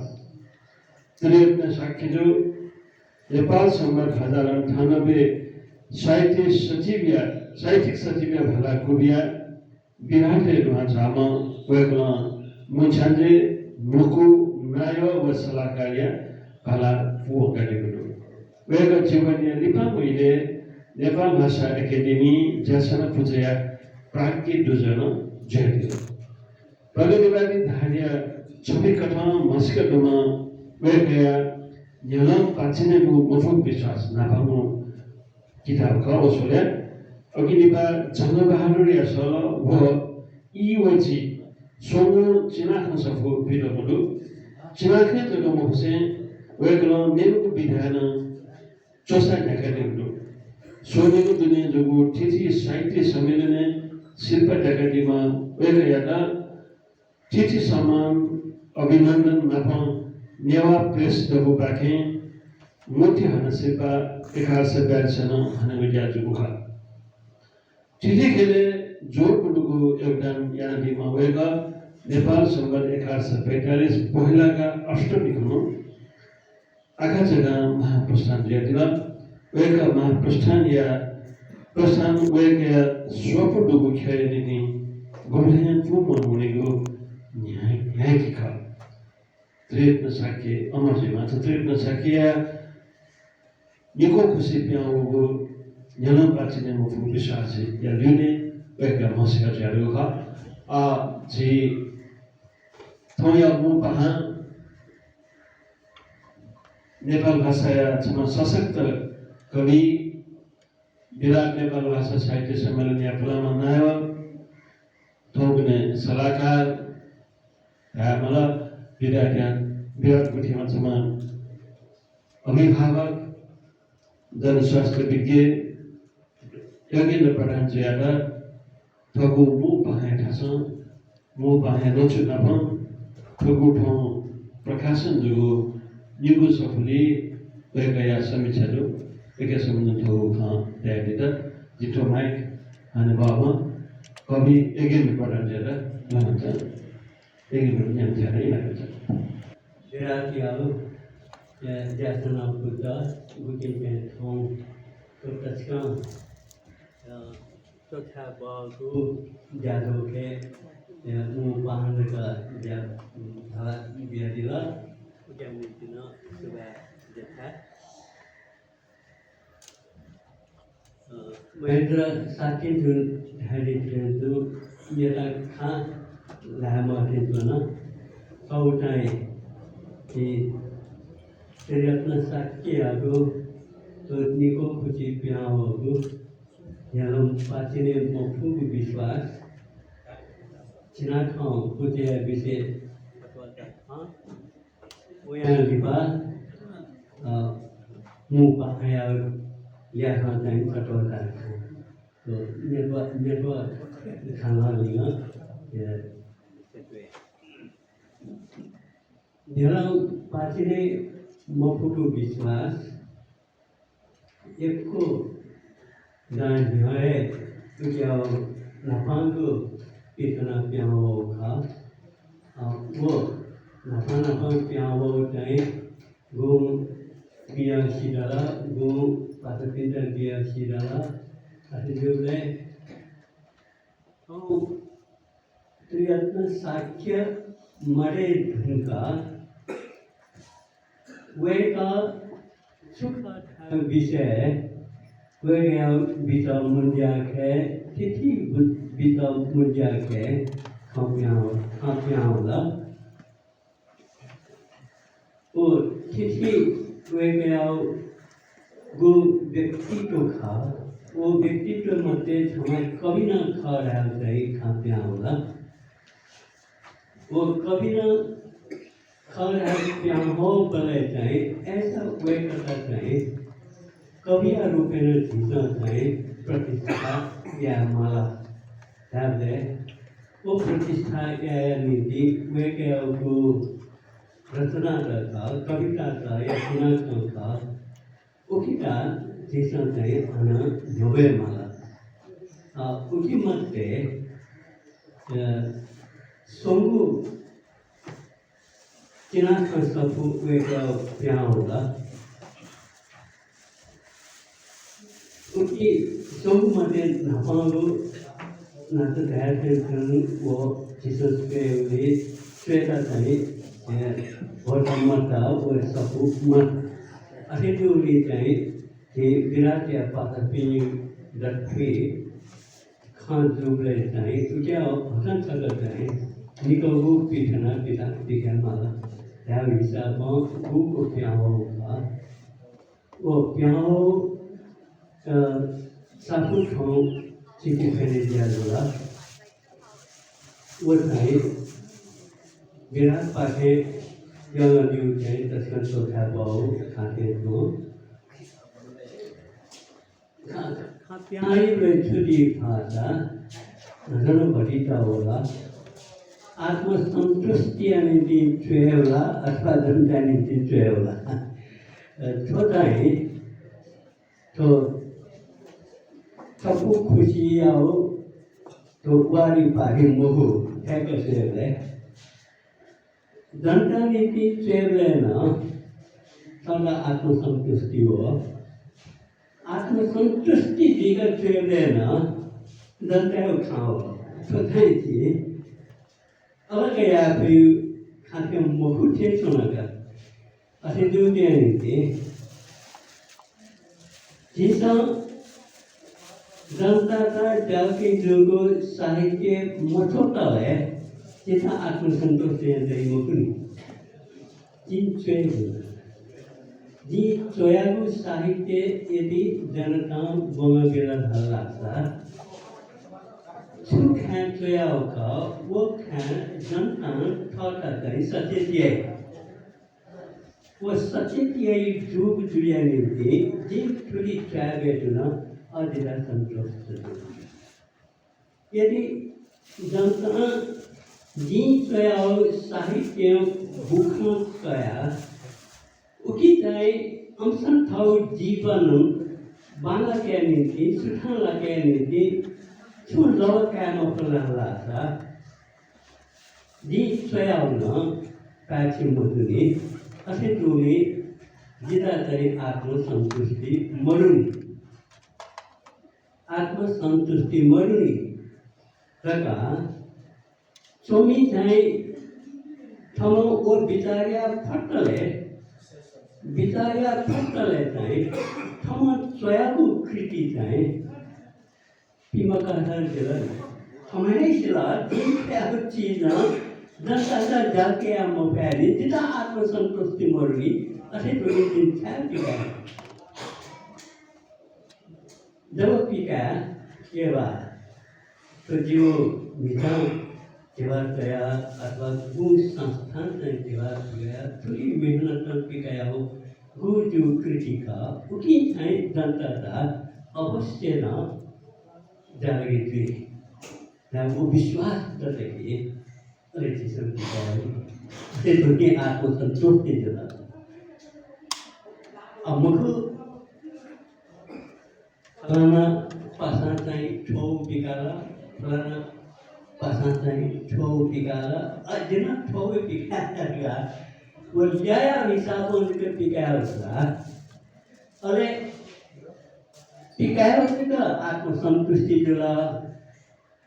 त्रियत्न साक्षीजो नेपाल सम्मत 1098 साहित्यिक सचिव भला कुबिया बिहारले रुहाचाम वेगला मुछान्जे मुकु नायो व सलाकारिया भला पुओ गरेको वेग जीवनीय लिपा मैले नेपाल भाषा एकाडेमी जसना पुजया प्राज्ञ दुजन जयदियो प्रगतिवादी धार्य छवि कथा मस्कटमा वेगया न्यालम पाचिने मुफुक विश्वास नाभामु किताब ख ओसोले अगिनिबा जंगबहादुर यासल व इवची सोमो चिनाखन सफो बिदमुदु चिनाखन जगो मोसे वेगलो नेमको विधान चोसा ढाकादिनु सोनेको दुनिया जगो तिथि साहित्य सम्मेलन शिल्प ढाकादिमा वेगयादा तिथि सम्मान अभिनन्दन नाफा नेवा प्रेस दबु बाखे मोती हनसेपा 1142 हनगजा जुगुखा तिथि खेले जोडपुटुको योगदान यादीमा गएका नेपाल सम्बन्ध 1845 पहिलाका अष्टमीको आखा जग्गा महाप्रस्थान ल्यादिला वेका महाप्रस्थान या प्रस्थान वेका स्वपुटुको खेयनिनि गोब्लेन चुमन हुनेको न्यायिका त्रेपन साके अमरजीमा त्रेपन साकिया निको खुसी प्याउको न्यालम पाचिने मुफु विश्वासी या लिने वेका मसिका ज्यारो खा जी थोया मु पहा नेपाल भाषा छमा सशक्त कवि विराट नेपाल भाषा साहित्य सम्मेलन या फलामा नायो थोगने सलाहकार मला विराट गुठीमा छमा अभिभावक जनस्वास्थ्य विज्ञ योगेन्द्र प्रधान ज्यादा थगु मु पाहे ठास मु पाहे नछु नाफन थगु ठौ प्रकाशन जुगु निगु सफुली वेकया समीक्षाजु एके सम्बन्ध थौ खा त्यागित जिठो माइक हाने बाबा कवि योगेन्द्र प्रधान ज्यादा लहन्छ योगेन्द्र ज्ञान ज्यादा इलाका Diratialu ya jasana Buddha bukin pen thong tutachkan totha bagu jado ke ya mu pahan ka ya dhala biadila ujamutina suba jetha Mahendra sakin jun hari tu yara kha lama tentuna kautai कि तेरत्न साकियागो तो निको खुची प्यावगो यालम पाचिने मोफुगु विश्वास चिना खाओ खुचे विषय ओया लिपा मु पाया या हां टाइम कटोता तो नेटवा खाना लिगा ये Dalam pasine mofutu biswas ekko dan hai tu jauh napangu itna piawo kha wo napang piawo dai gum biar sidala gum pasapintar biar sidala asijule oh triatna sakya mare dhunka वेका सुखा विषय वेगा बिता मुंजा के तिथि बिता मुंजा के खाप्याओला और तिथि वेगा गो व्यक्ति को खा वो व्यक्तित्व मध्य हमारे कभी ना खा रहा है खाप्याओला वो कभी ना खर प्याहो बले चाहे ऐसा वे करता चाहे कभी रूपेण जीना चाहे प्रतिष्ठा या माला याद है वो प्रतिष्ठा या नीति वे के वो रचना का कविता का या सुनात्मक का उठीटा जीना चाहे आना जोबे माला उठी मत सोंगु Cina kasapu weka piaula. Uki sohu mate napalu nata dayatkan kan wo Jesus peuli sweta tani bodhamata wo sapu mat. Akhir diuli tani di viratya patapi datwi khan juble tani ukia bhajan sagar tani nikogu pithana pita dikhan mala. Ya bisa mau buku piawo ka, वो पियाओ साफु ठाउँ चिठी फेरि दियाजोला वो Thai विराट पाखे यंगा new चाहिँ त्यसका सोधा बाउ खाते तो पियाई में छुटी भाषा नजर बढ़ीता होला आत्मसंतुष्टि निम्ति चुहेला अथवा धर्मता निम्ति चुहेला छोटा ही तो सबको खुशी आओ तो वारिपारि मुखु ठ्याक्क चेर्दै जनता नीति चेर्दैन तर आत्मसन्तुष्टि हो। आत्मसन्तुष्टि दिग चेर्दैन जनताको ठाउँ हो। सोचाइ थिए अलग आफै खाद्य मुखु थिए सुनका असे दुनिया नीति जिसा जनता का जाके जोगो साहित्य मठोता है जिसा आत्मसंतोष है मुकुनी जी चोयागु साहित्य यदि जनता बंगबेला हल्ला सा सुखा चोयाओ का वो खान जनता थोड़ा करी सचेतिये वो सचेतिये जुग जुड़िया निम्ति जिन थोड़ी चाहे जुना अधिरा संतोष यदि जनता जी चोयाओ साहित्य भूखों चोया उकी ताई अमसन थाउ जीवन बांगा के निम्ति सुठाला के निम्ति छुल लव काम अपना सा जी चोयाओ न पैची मुदुनी असे टूनी जिदा तरी आत्मसंतुष्टि मरुनी आत्मसंतुष्टि मरुनी रका चोमी चाहे थमो और बिचारिया फटले चाहे थमो चोयागु कृति चाहे पिमका हर जगह हमारे सिला जिन प्यार चीज जनता का जाके हम प्यारी जिदा आत्मसंतुष्टि मरुनी असे टूनी दिन चाहे पिका जब पिका के बाद तो जो मिजान जेव्हा तया अथवा गुण संस्थान जेव्हा गया थोड़ी मेहनत पिकाया हो गुण जो कृतिका उकी थाई जनता दा अवश्य ना जागे थी ना वो विश्वास करते कि अरे जिसम पिकाया से दुनिया आत्मसंतुष्टि जला अब मुझे फलाना पासा चाहे छो पिकाला फलाना पासा चाहे छो पिकाला अजना छो पिकाला वो जाया हिसाबों से पिकाया उसका अरे पिकाया उसका आत्मसंतुष्टि जला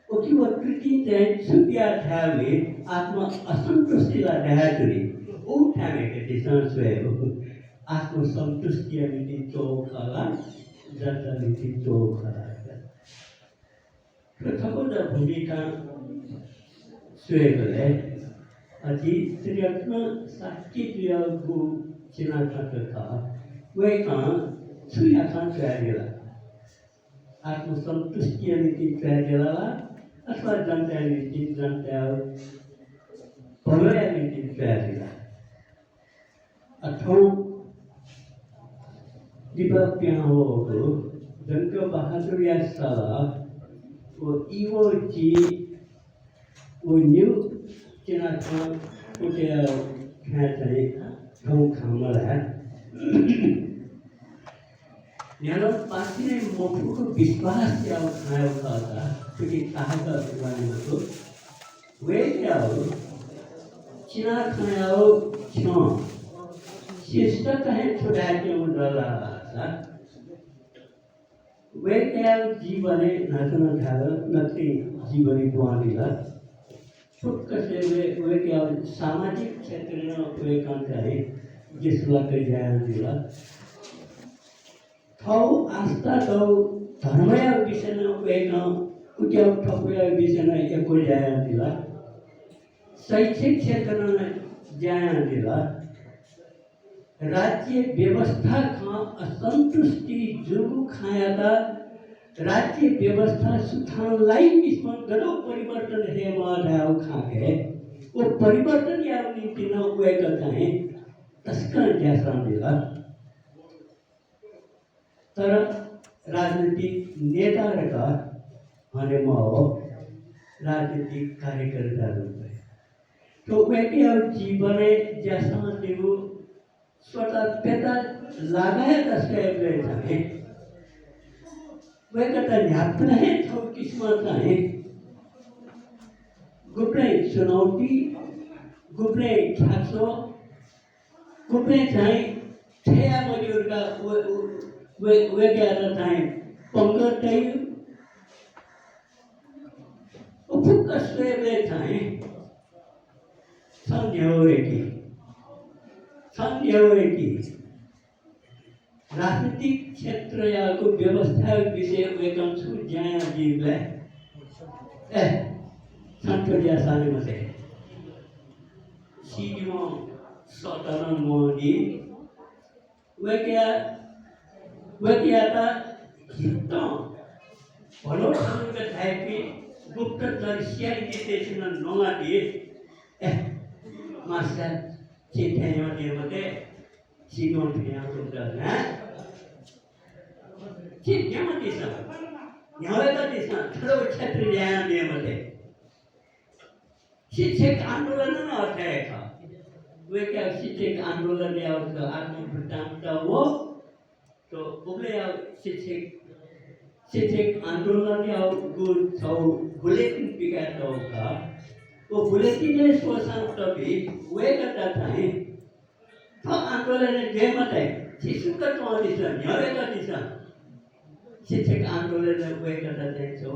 उसी वो कृति चाहे सुपिया ठावे आत्म असंतुष्टि ला ढाचुरी वो ठावे के दिशान स्वयं आत्मसंतुष्टि अभी तो खाला जनता नीति तो खरा है प्रथम द भूमिका स्वेगले अति त्रियत्न साक्षी प्रियगु चिना था वे का सुया का चैगला आत्मसंतुष्टि नीति चैगला अथवा जनता नीति जनता भले नीति चैगला अथवा दीपक पियाहो को जंग बहादुर या साला वो इवो जी वो न्यू चिना था कुछ कहते हम खामल है यानो पार्टी ने मोटू को विश्वास किया खाया था क्योंकि कहा था दुकान में तो वे क्या हो चिना खाया हो क्यों शिष्ट कहे छोड़ा के उड़ला वे क्या जीवने नाचना झाल नक्की जीवनी बुआनीला छुट कसे वे क्या सामाजिक क्षेत्र में वे काम करे जिसला के जाया दिला थाउ आस्था तो धर्मया विषय में वे काम कुछ ठोकया विषय में एक को जाया दिला शैक्षिक क्षेत्र में जाया दिला राज्य व्यवस्था का असंतुष्टि जुगु खाया था राज्य व्यवस्था सुधार लाइन इसमें गड़ो परिवर्तन है माधाव खाके वो परिवर्तन या नीति न हुए करता है तस्कर जैसा दिला तर राजनीतिक नेता रखा हमारे माओ राजनीतिक कार्यकर्ता रूप में तो वे क्या जीवन जैसा देवो स्वतः पेटा लगाया दस्ते गए वे कहता न्यापना है तो किस्मत है गुप्रै चुनौती, गुप्रै खाँचो, गुप्रै चाहिँ ठेया मजदुरका वेगेर चाहिँ पङ्गर्दै उपकस्वेले चाहिँ सम्झ्यौरेकी राजनीतिक क्षेत्र याको व्यवस्था विषय वेगम छु ज्या जीवलाई संसदीय साले मते सीडीओ सदन मोदी वेक्या ता हित्तो भलो के थाइपी गुप्त दर्शिया डिटेशन नोंगाटी मास्टर चिठ्ठीमा दिएमध्ये सीडीओ ठिया गुप्तना चिठ्ठीमा दिस न्यायता दिस ठरो क्षेत्र न्याय दिएमध्ये शिक्षक आंदोलन अर्थ है का वे क्या शिक्षक आंदोलन या उसका आत्म वृत्तांत वो तो उगले या शिक्षक आंदोलन या गुड तो बुलेटिन पिकाता होगा वो बुलेटिन ने शोषण तभी वे करता था तो आंदोलन ने जे मत है शिशु का तो दिशा न्याय का दिशा शिक्षक आंदोलन ने वे करता था तो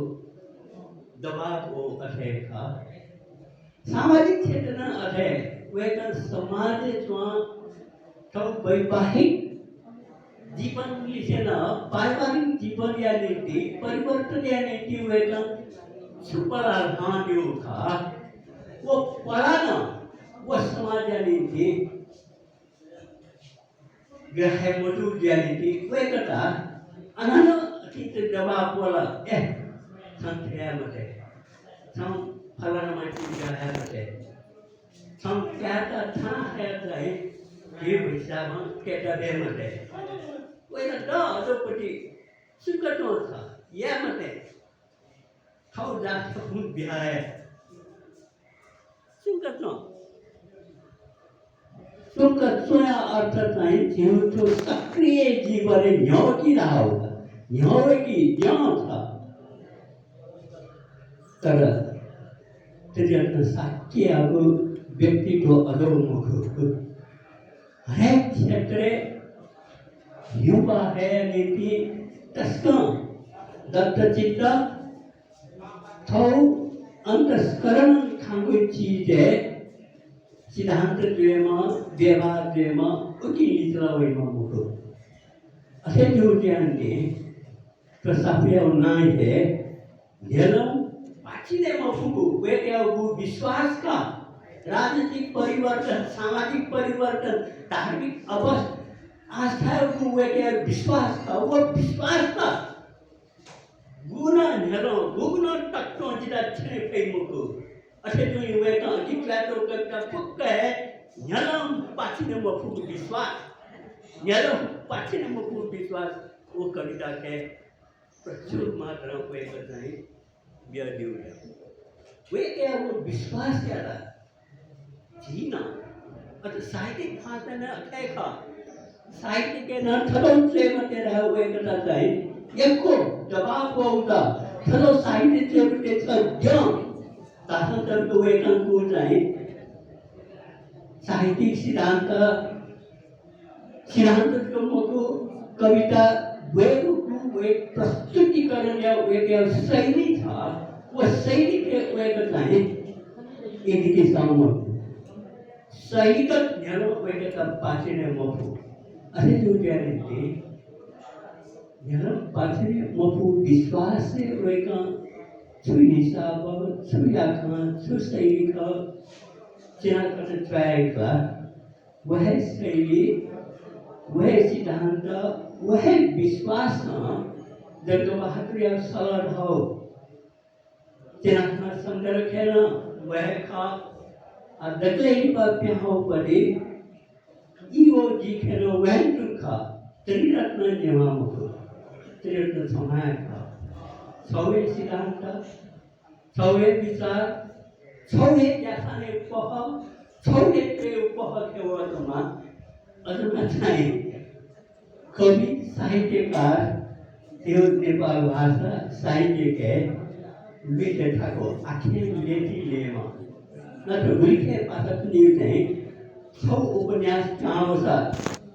दबाव वो अठे का सामाजिक क्षेत्र में अधे वेतन समाज जो वैवाहिक जीवन लिखेन पारिवारिक जीवन या नीति परिवर्तन या नीति वेतन सुपर आधार का वो पढ़ाना वो समाज या नीति ग्रह मजूर या नीति वे कथा अनंत चित्त जवाब बोला संख्या मते सम फलाना माइती क्या है बचे हम क्या था है जाए ये विषय में क्या दे मते वो ना दो पटी सुकर तो था ये मते खाओ जात खून बिहार है सुकर सोया अर्थ नहीं जीव तो सक्रिय जीवन न्याय की रहा होगा न्याय की ज्ञान था तरह तेरे साक्षी अब व्यक्ति को अधोमुख हरेक क्षेत्र युवा है नीति तस्कं दत्तचित्त थौ अंतस्करण खांगु चीज है सिद्धांत द्वेमा व्यवहार द्वेमा उकी निचला वही मामुको असे जो जानते प्रसाफिया उन्नाई है ध्येलम पाचिने मफुगु वे क्या वो विश्वास का राजनीतिक परिवर्तन सामाजिक परिवर्तन धार्मिक अवस्था आस्था को वे क्या विश्वास का वो विश्वास का गुना नेलो गुना तत्व जिदा छे पे मुको असे जो वे का डिक्लेरो करता फुक है नेलम पाचिने मफुगु विश्वास नेलम पाचिने मफुगु विश्वास वो कविता के प्रचुर मात्रा वे बताएं बिया दियो वे क्या वो विश्वास क्या था जीना और साहित्यिक भाषा ने अठे खा साहित्य के न थलों से मते रहा हुए करता है एको जवाब को होता थलो साहित्य से बटे सब ज्ञान तासन तब तो वे कंकु जाए साहित्यिक सिद्धांत को मोको कविता वे प्रस्तुतिकरण या वे क्या शैली था वो शैली के वे बताएं इनकी सामने शैली का ध्यान वे का पाचने मफू अरे जो क्या रहते ध्यान पाचने मफू विश्वास से वे का छुई हिसाब छुई आखां छु शैली का चिना करने ट्राई का वह शैली वह सिद्धांत वह विश्वास जब बहादुर या सलर हो चिना समझ रखे ना वह खा दगले ही पाप्य हो पड़े इवो जी खेलो वह दुखा त्रिरत्न निवाम को त्रिरत्न समाय का सौवे सिद्धांत सौवे विचार सौवे जाने पह सौवे के पह के वर्तमा अदुना चाहिए कवि साहित्यकार देव नेपाल भाषा साहित्य के मेटे थाको आखे लेटी लेमा नत्र गुलिखे पासा पनि चाहिँ छौ उपन्यास चाँडो छ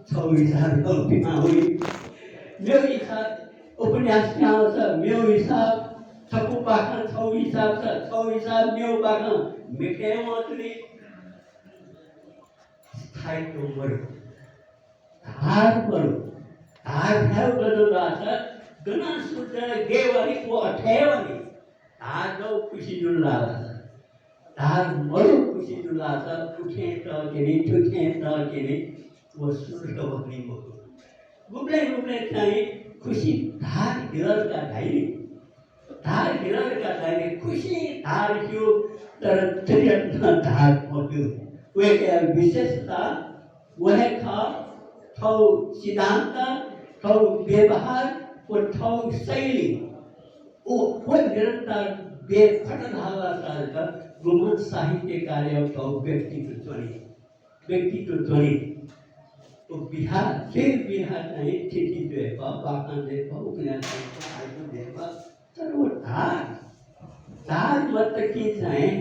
छौ हिसाब पिमाउरी मेरो हिसाब उपन्यास चाँडो छ मेरो हिसाब छको पाखा छौ हिसाब छ छौ हिसाब मेरो पाखा मेटे मात्रै स्थायित्व बढ्यो धार बढ्यो धार भ्याउ गर्दा गना सूत्र गेवारीको अठ्यावनी धार नौ खुसी जुल्ला धार मरु खुसी जुल्ला उठे टकेरी ठुठे टकेरी वो सूर्य बग्ने भयो गुप्ले चाहिँ खुसी धार हिरलका धाइने धार हिरलका धाइने खुसी धार थियो तर त्रियत्न धार मग्यो उनका विशेषता वह थौ सिद्धांत थौ व्यवहार और थौ शैली वो निरंतर बेफटन हालात गुमान साहित्य कार्य थौ व्यक्तित्व ध्वनि तो बिहार चाहिँ ठिठी देवा बाकान देवा उपन्यास देवा तर वो धार मतलब कि चाहिँ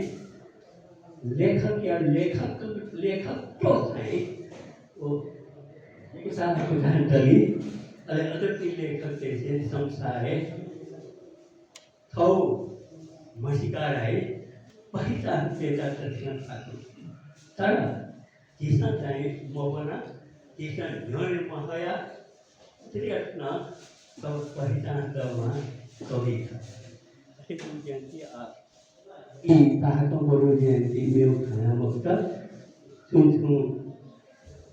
लेखक या लेखक तो चाहिँ वो उसाको जानकारी अरे अदती लेखक जैसे संसारे थौ मसिकार है पहिचान पेदा दर्शन खातो तर जिसना चाहिँ मोहना जिसना न्योय महया त्रियत्न सब पहिचान दमा कवि ठिकुन जयन्ती ई ताको बरु जयन्ती मेरो खाना मुक्त सुन्छु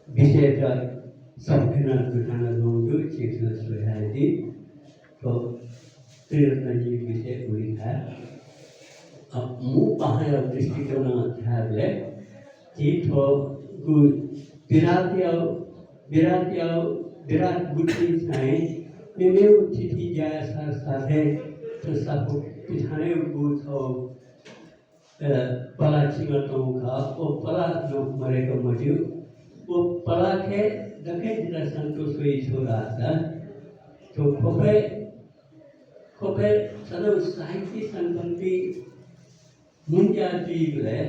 विषय का सबके दुखाना दोनों चीज़ें सुधार दी तो त्रिरत्न जी विषय हुई है अब मुँह बाहर दृष्टिकोण ध्यान ले कि तो विराट बुद्धि चाहे मेरे उचित जाए साथे तो सब पिछाने बुद्ध हो पला चिंगतों का वो पला जो मरे को मौजूद वो पला के दखे जिला संतोष हुई छोड़ा था तो खोपे सदैव साहित्य संबंधी मुंजा जीव है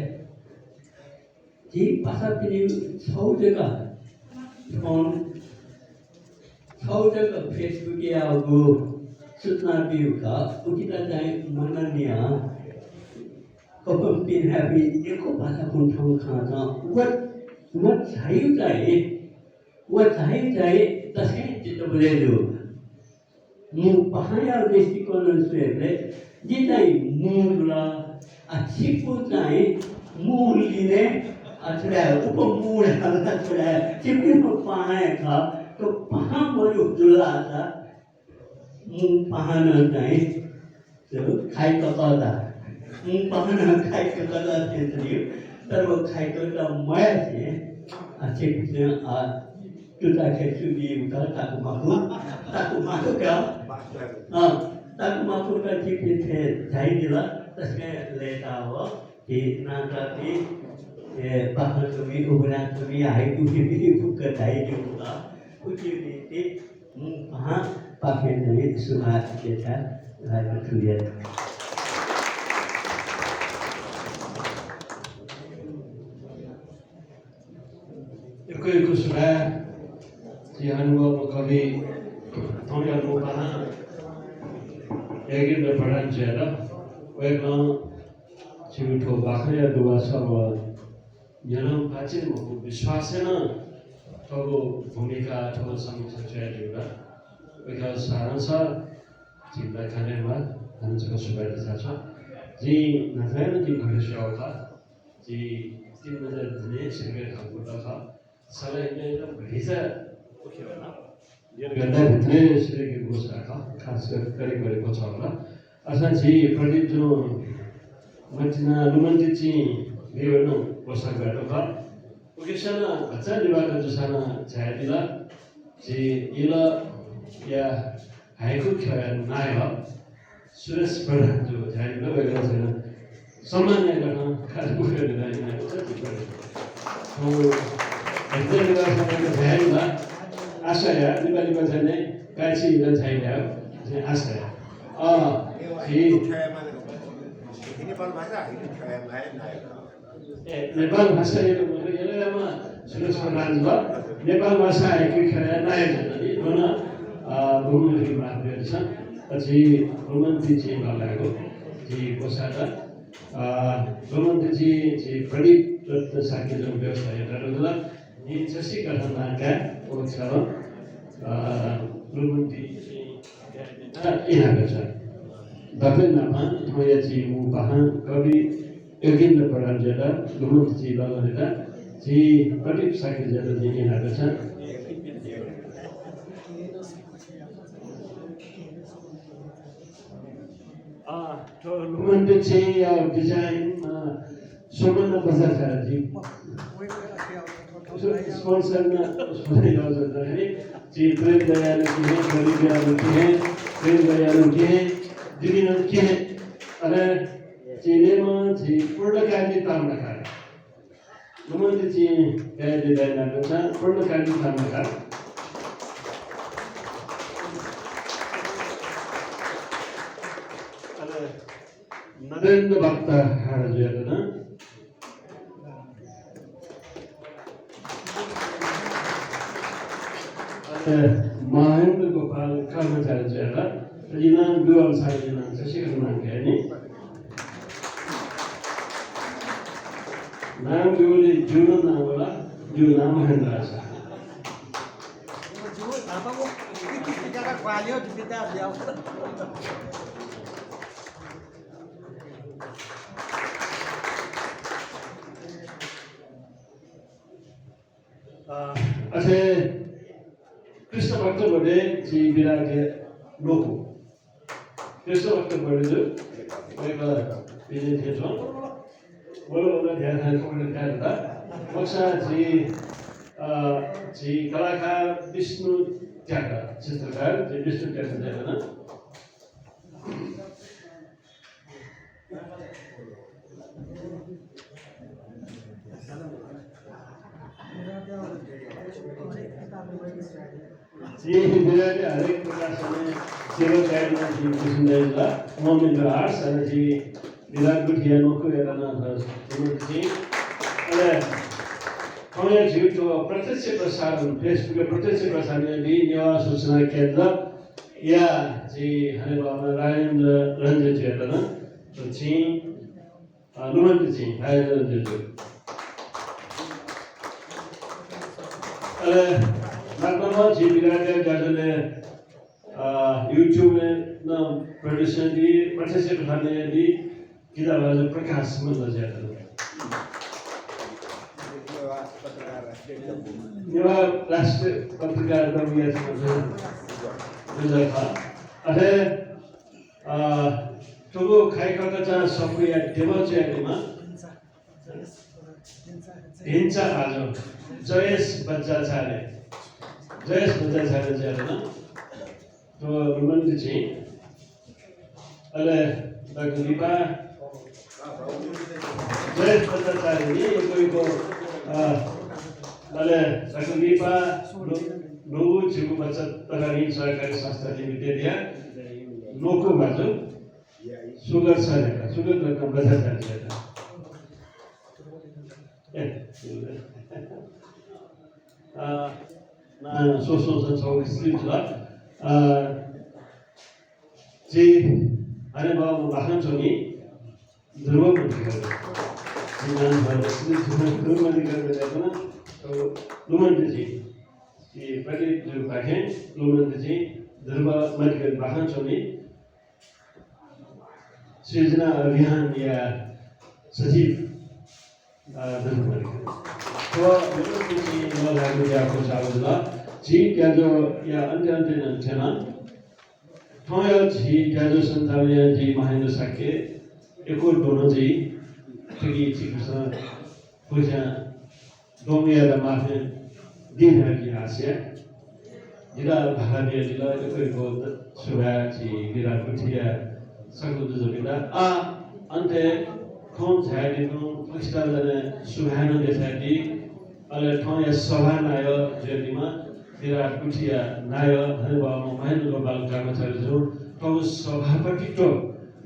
जी भाषा पिनी छौ जगह फोन छौ जगह फेसबुक या वो सूचना व्यू का उचित जाए माननीय कपम पिन है भी एको भाषा कुन ठाउँ खाना वो चाहिए तसे चित्त बोले जो मु पहाया दृष्टिकोण से ले जिताई मूला अच्छी पूछाई मूल लिने अच्छा उपमूल हल्का चला चिपके में पाए था तो पहाड़ बोलो जुला था मु पहाड़ नहीं तो खाई तो पता मु पहाड़ खाई तो पता चलती तर वो खाई तो ता माया से अच्छे से आ तुझा के सुबी उठा ताकु माको क्या हाँ ताकु माको का चिपके थे जाई दिला तस्में लेता हो कि नाता भी बाहर सुबी उबरा सुबी आई कुछ भी फुक जाई दिला कुछ भी हाँ पाके नहीं सुना देता लाइक तुझे कोई कुछ है कि अनुभव कभी हम अनुभव पढ़ा एक दिन पढ़ा चेहरा वह गांव चिमटो बाखरिया दुआ सब जन्म प्राचीन विश्वास है ना तो वो भूमिका तो समीक्षा चेहरा वह सारांश चिंता करने वाला हम जगह सुबह दिखाता जी नज़र जी घड़े होगा जी 3 बजे दिन से हमको था साला इन्हें तो भेजा कुछ है ना ये गंदा इतने से के गोसा का खास कर करे को चलना असा जी प्रदीप जो मजना लुमंती ची देवनो गोसा गयो का ओकेशना अच्छा दिवार जो साना चाहे दिला जी इला या हाइकु ख्या नाय हो सुरेश पर जो चाहे दिला वगैरह से सामान्य गर्न खास बुझे नहीं तो एकदम निवासना भ्याइला आशया नेपाली भाषाले कान्छी र छैन आशया नेपाल भाषा अहिले खया भए नेपाल भाषा यसैमा सुरेश प्रधान भयो नेपाल भाषा आएको खेला नआएको नि दोन बहुमुखी माध्यम छ पछि रोमन्ती चाहिँ लगाएको जी कोसाटा रोमन्ती चाहिँ प्रदीप रत्न साक्य जो व्यवस्था हेरेर यी जसै कथाका छ रोमन्ती यहाँको छ दक्षिणमा थोयाची मुपाहा कवि योगेन्द्र प्रधान जेटा रोमन्ती लगाएर जी प्रदीप साक्य जेटा जी यहाँको छ रोमन्ती चाहिँ डिजाइन सोमन बजारजी स्पोन्सर में उसमें जी प्रेम दयालु की है गरीब दयालु की है प्रेम दयालु की है दिदीन की है अरे चीने में जी पूर्णकाली ताम्रकार रोमन्ती जी क्या डिजाइन आते हैं पूर्णकाली ताम्रकार अरे नरेंद्र भक्त हार जो है ना महेंद्र गोपाल कर्मचारी जेला जिनाम दुआल साइना शशिखर नाम के नि नाम दुआली जुन नाम वाला जुन नाम महेंद्र सा जुन apa mo kita ka kwalio kita dia अच्छा कृष्ण भक्त बड़े जी विराट के लोगों कृष्ण भक्त बड़े जो एक विजय थे जो बोलो ध्यान कर था मक्सा जी कलाकार विष्णु त्यागा चित्रकार जी विष्णु त्यागा जाएगा ना जी विराट हरेक प्रकार से सेवा गाइडमा जी सुन्दैला मोमेन्ट आर्ट्स अनि जी विराट गुठिया नोको हेरना जी अरे कौया जीवको प्रत्यक्ष प्रसारण फेसबुक प्रत्यक्ष प्रसारण भी नेवा सूचना केन्द्र या जी हनेबा राजेन्द्र रञ्जन जी हेरना तो जी रोमन्ती जी राजेन्द्र रञ्जन जी अरे लगभग जी विराट गाजले यूट्यूब में ना प्रोड्यूसर दी प्रत्यक्ष प्रसारण दी किताब वाले प्रकाश मतलब जाता है नेवा राष्ट्र पत्रकार बनिया समझे था अरे तो वो खाई का चाह सब या डेमो चाहिए माँ हिंसा आजो जयेश बच्चा चाहे ना तो रोमन्ती जी अरे तकलीफा जयेश बच्चा चाहे नहीं कोई को अरे तकलीफा लोगों जीव बचत तलारी सरकारी संस्था लिमिटेड या लोगों बाजू सुगर सारेगा सुगर रकम बचा जाएगा ना सोशल सर्विस ला जी अरे बाबू बाहर चोनी ध्रुव मंत्री कर जिन्हें ध्रुव मंत्री कर देते हैं ना तो रोमन्ती जी ये पहले जो बाहें रोमन्ती जी ध्रुव मंत्री कर बाहर चोनी सृजना अभियान या सचिव ध्रुव मंत्री तो रोमन्ती जी लागू या कुछ आवाज़ जी क्या जो या अन्य नंचना थोड़ा जी क्या जो संतानिया जी महेंद्र साके एक और दोनों जी क्योंकि जी कुछ कुछ दोमिया रमाफे दिन है जी आसिया जिला भारतीय जिला कोई बहुत सुबह जी विराट कुटिया संगुद जमीना अंते कौन जाएगी तो कुछ तरह सुबह न जैसा जी अरे थोड़ा सभा नायो जेदिमा विराट कुटिया नायो हने बाबु महेन्द्र गोपाल कर्मचारी जो तो सभापति तो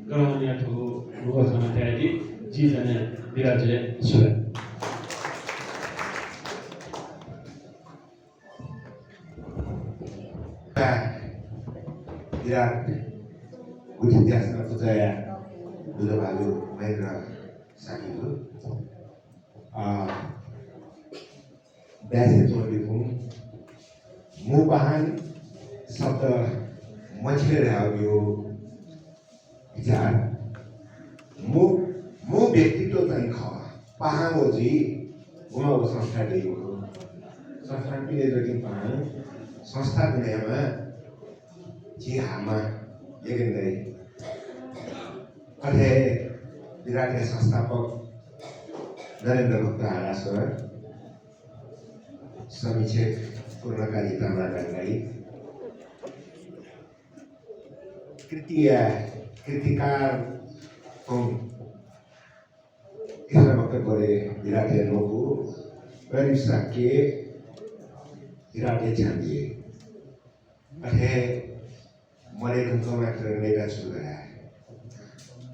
गराउने ठगु 누가서는 돼야지 지전에 미라제 수행. Virat Bujitiasana Pujaya Budabalu Mahendra Sakidu Biasa cuma dipung Mubahan sabda Majher Havio Bicara Mu व्यक्तित्व चाहिँ ख पहाङो जी उहाँको संस्था दिएको संस्था पिले जति पहाङ संस्था दुनियाँमा जी हामा एकन्दै अथे विराटका संस्थापक नरेन्द्र भक्त हारासर समीक्षक पूर्णकाली तामागाई कृतिकार Kisah bakal boleh dilatih nobu, beri sakit, dilatih canggih. Ada mulai tentu macam mereka sudah.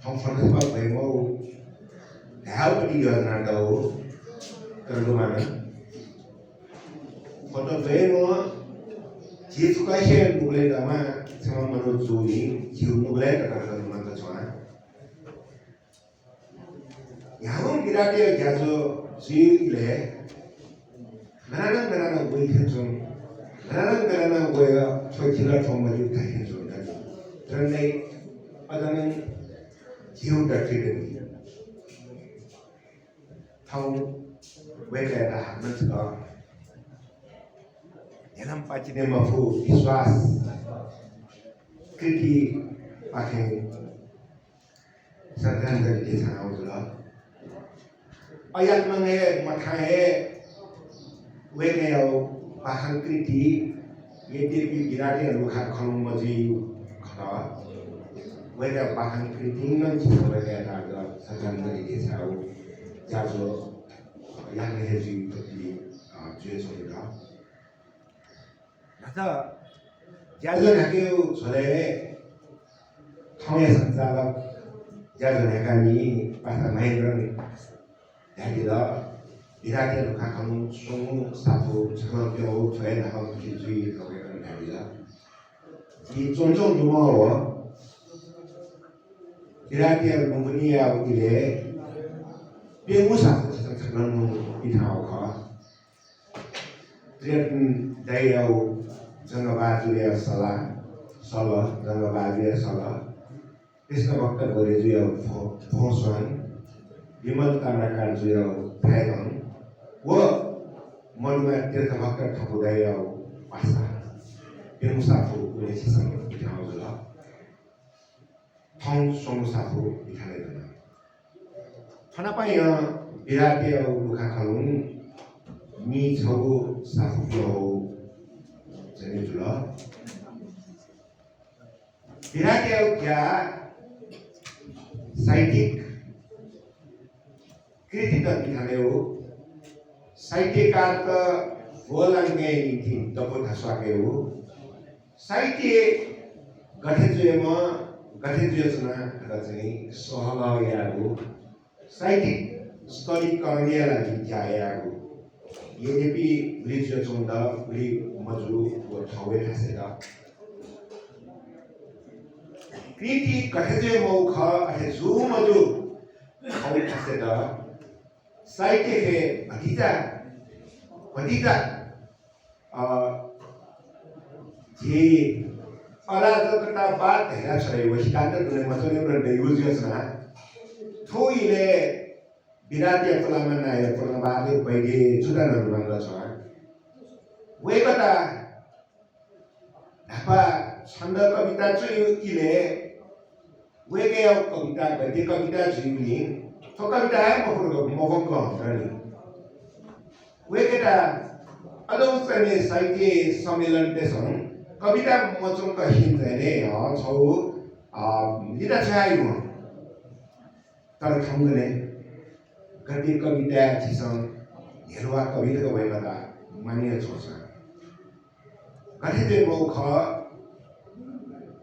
Hamfan sebab bemo, dah beri dia nak tahu terlalu mana. Foto bemo, jika kaya boleh dama sama manusia ini, jika boleh terlalu mana tuan. Yang Viratnya jatuh sihile, mana gue hitung, mana gue cakap cuma juga hitung. Terus padahal jiwa terkini, tahu gue kaya nanti dalam pacine mafu iswas, kritik pakai sarkan dari desa awalnya. Ayat mengenai makai wegel bahan kritik yedir bibiran yang luka kolom maji kata wegel bahan kritik nanti wegel ada sekarang dari desa jauh yang heji tapi jual sudah. Nada jauh lagi soalnya thongnya sangat jauh lagi pasal main jadi dah Viratnya luka kamu semua satu sekarang jauh saya nak pergi kau yang jadi dah. Di contoh rumah Viratnya mempunyai awalnya dia musafir sekarang di tahu kau. Dia dari awal jangan baju dia salah jangan baju dia salah. Isna waktu boleh dia bosan. Bimal karena jual pegang, wah malumat terkabak kabudaya pasar, pemusafu boleh sisam dihalau juga, thong pemusafu dihalau juga. Kenapa ya Viratnya luka kalung ni jago safu jauh jadi juga. Viratnya dia saitik Kritika dihaneu, saite karta bolang ngai ni dapat hasakeu, saite gathej jona rajai sohala yagu, saite study karya lagi jayagu, ये भी bridge जोंदा bridge Majrooh वो थावे थासेदा कृति कहेजे मौखा है जू मजू थावे थासेदा साइके के भतीजा ये अराजकता बात है सही वो स्टैंडर्ड ने मसले पर यूज़ ना थोइले Viratnya pelamana ya pelamana bagi sudah nurang soal. Wei kata apa sanda kavita cuy ile wei kaya kavita bagi kavita cuy ini to kavita apa pun mau kau wei kata ada usaha saiki samilan teson kavita macam kahin ini ya so tidak cahaya terkhamune Gati kavita chisang yerwa kavita ka waimata mania chosa. Gati de mo kha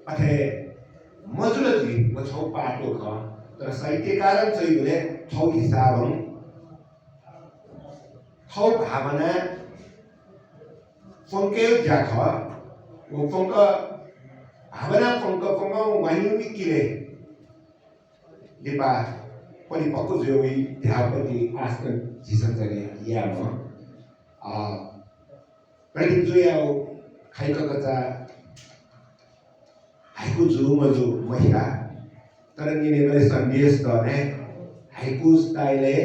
athe मजुरजी म छौ पाटो ख तर साहित्यकार चाहिँ बोले छौ हिसाब छौ भावना फंके जाख वो फंक भावना फंक वायुनी किले लिपा परिपक्व जो हुई ध्यापति आस्कन जीसन जगह या म प्रदीप जो या खाइका कचा हाइकु जो मजु महिला तर निने मैले सन्देश गर्ने हाइकु स्टाइलले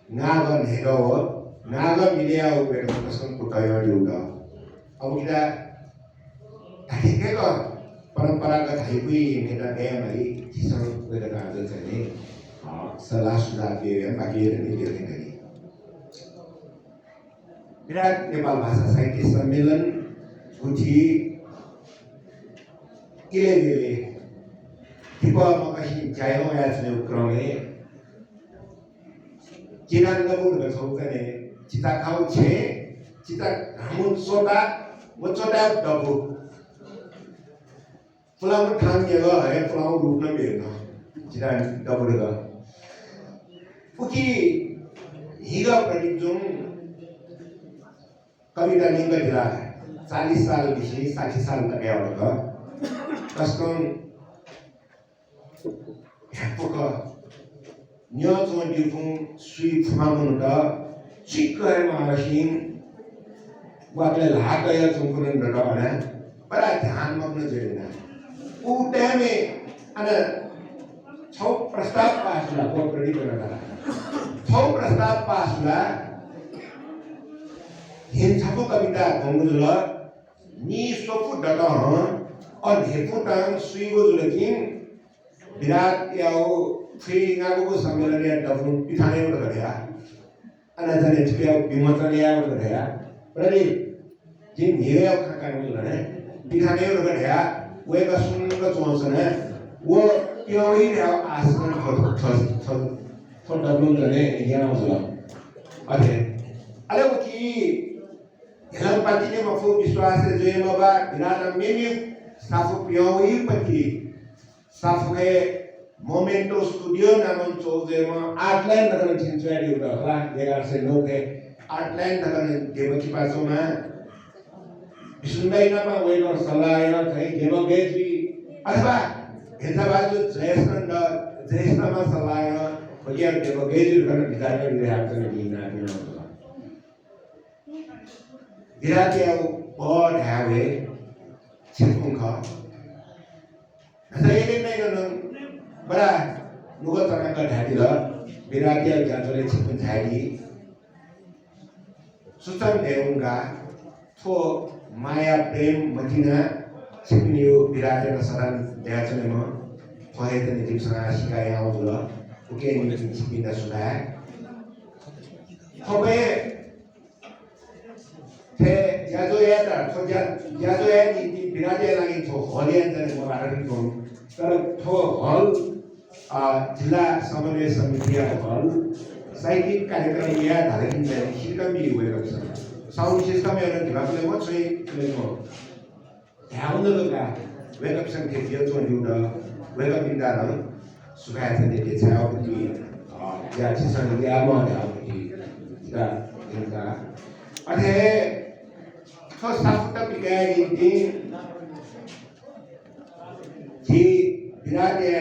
नाग नेगो नाग मिलिया उपेर कसम कुटायो दिउदा अब किदा ठिकैको परम्परागत हाइकु नेता गएमली जीसन उपेर आज चाहिँ सल्लाह सुझाव दिए बाँकी रहने दिए विराट नेपाल भाषा साहित्य सम्मेलन गुठी इले tipo makasih jaya ya sini ukrame Cina nggak udah saukan ya cita kau cita kamu soda mau soda dabu pulang kan ya lah ya pulang rumah biar cita dabu dah Uki hingga prediktum kami dah hingga jelas 40 साल BC 60 साल तक या होगा कसम Pokok nyoto difung sui fumamunta cikkai mahasing wakil hakaya sungkuran berdoa pada ध्यान मग्न Zarina उतमे ana छौ प्रस्ताव पासला को प्रति करना छौ प्रस्ताव पासला हिन छपो कविता गंगुजुला नि सोफु डटा और हेपुटाङ सुइगो जुलकिन विराट याओ फ्री ngaku सम्मेलन या दफुन पिथाने उठ गया अना जाने छिया विमोचन या उठ गया प्रति जिन हिरे खाका उठ गए पिथाने उठ गया वे का सुन का चोंसन है वो यो ही है आसन for डबल गने यहाँ उजला अरे अरे वो की हेलम पार्टी ने मफू विश्वास से जो ये मबा विराट मेन्यू साफु यो ही पति साफु के Momento studio namun coba outline dengan cincin juga lah dia harus loke outline dengan dia bagi pasona bisundai nama wedo salah ya kayak dia bagi apa kita baju dress nama salah ya bagian dia bagi karena bicara dia harus dina dia dia board have cincungka saya ini dengan बड़ा नुगत तरह का ढाडी ला विराटिया जातरे चिपन ढाडी सुतम देवंगा तो माया प्रेम मतिना चिपनियो विराटिया सरन देहाचने म फहे तने दिपसना सिकाय आउला okay नि चिपिना सुना होबे थे याजो याता तो याजो या नि विराटिया लागि तो हलियन तने म आरन कोन तर तो हल जिल्ला समन्वय समिति हल साहित्यिक कार्यक्रम या धारकिन शिरकमी हुएको छ साउन्ड सिस्टम एउटा ढिलाले म चाहिँ लेको ध्यान नलगा वेकअप संख्या थियो चोन्युड वेकअप इन्दार सुखायत दिए छ कि या छिसन या म कि दा इनका अथे तो साफटा पिकाई दि जी विराटे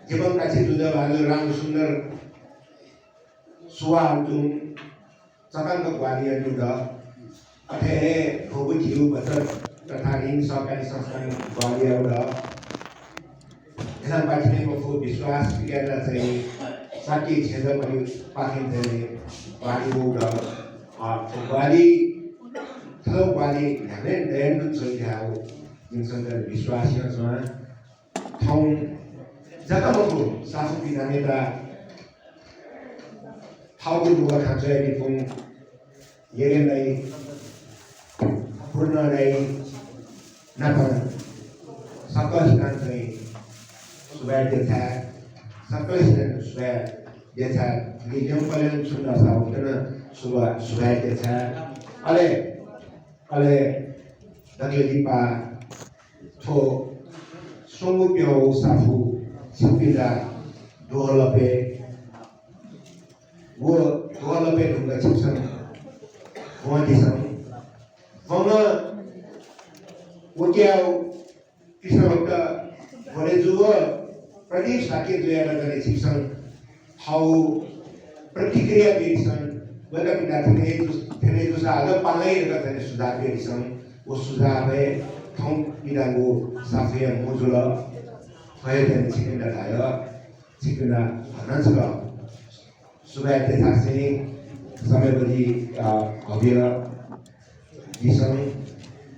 जीवन का जुदा भाग राम सुंदर सुवालुम सकंद ग्वालियर जुदा अथे भोगु जीव बतर तथा इन सरकारी संस्थान ग्वालियर उड़ा इधर बातचीत में वो विश्वास किया चाहिए साकी क्षेत्र पर पाकिन थे ग्वाली उड़ा ग्वाली थलो ग्वाली हमें देन तो चलते आओ इन संदर्भ विश्वास या समान थाउं जगमगु सासु पिनानेता थाउगु दुवा खाँचै दिपुङ येरेलाई पूर्णलाई नपन सकलस्तान चाहिँ सुबाय देथा सकलस्तान सुबाय देथा गिजम पलन सुन्दा साउटन सुबाय देथा अले दगले दिपा थो 송국병 사후 식비다 도얼럽에 뭐 도얼럽에 누가 집선 공원지성 vâng ujiau kisah boleh juga pergi sakit dia dari siksan how प्रतिक्रिया बेरिसन बगा पिता थे जो सागा पांgai का थे सुधार बेरिसन वो सुधार है थों पितांगो साफे मोजुला है थे चिकन डाया चिकन हनसगा सुबह ते थासे समय बजी अभिया जिसन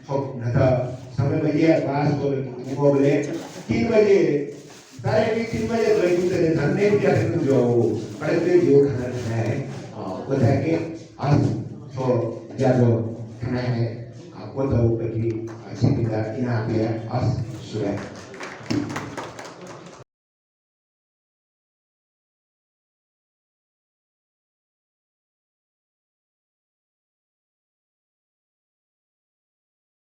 हो नता समय बजी पास को बोले 3 बजे सारे 3 बजे ड्राइविंग से धरने के लिए जो बड़े बड़े जो खाना है वो जाके आज तो जादो खाना है आपको तो कभी अच्छी बिना इना पे आज सुबह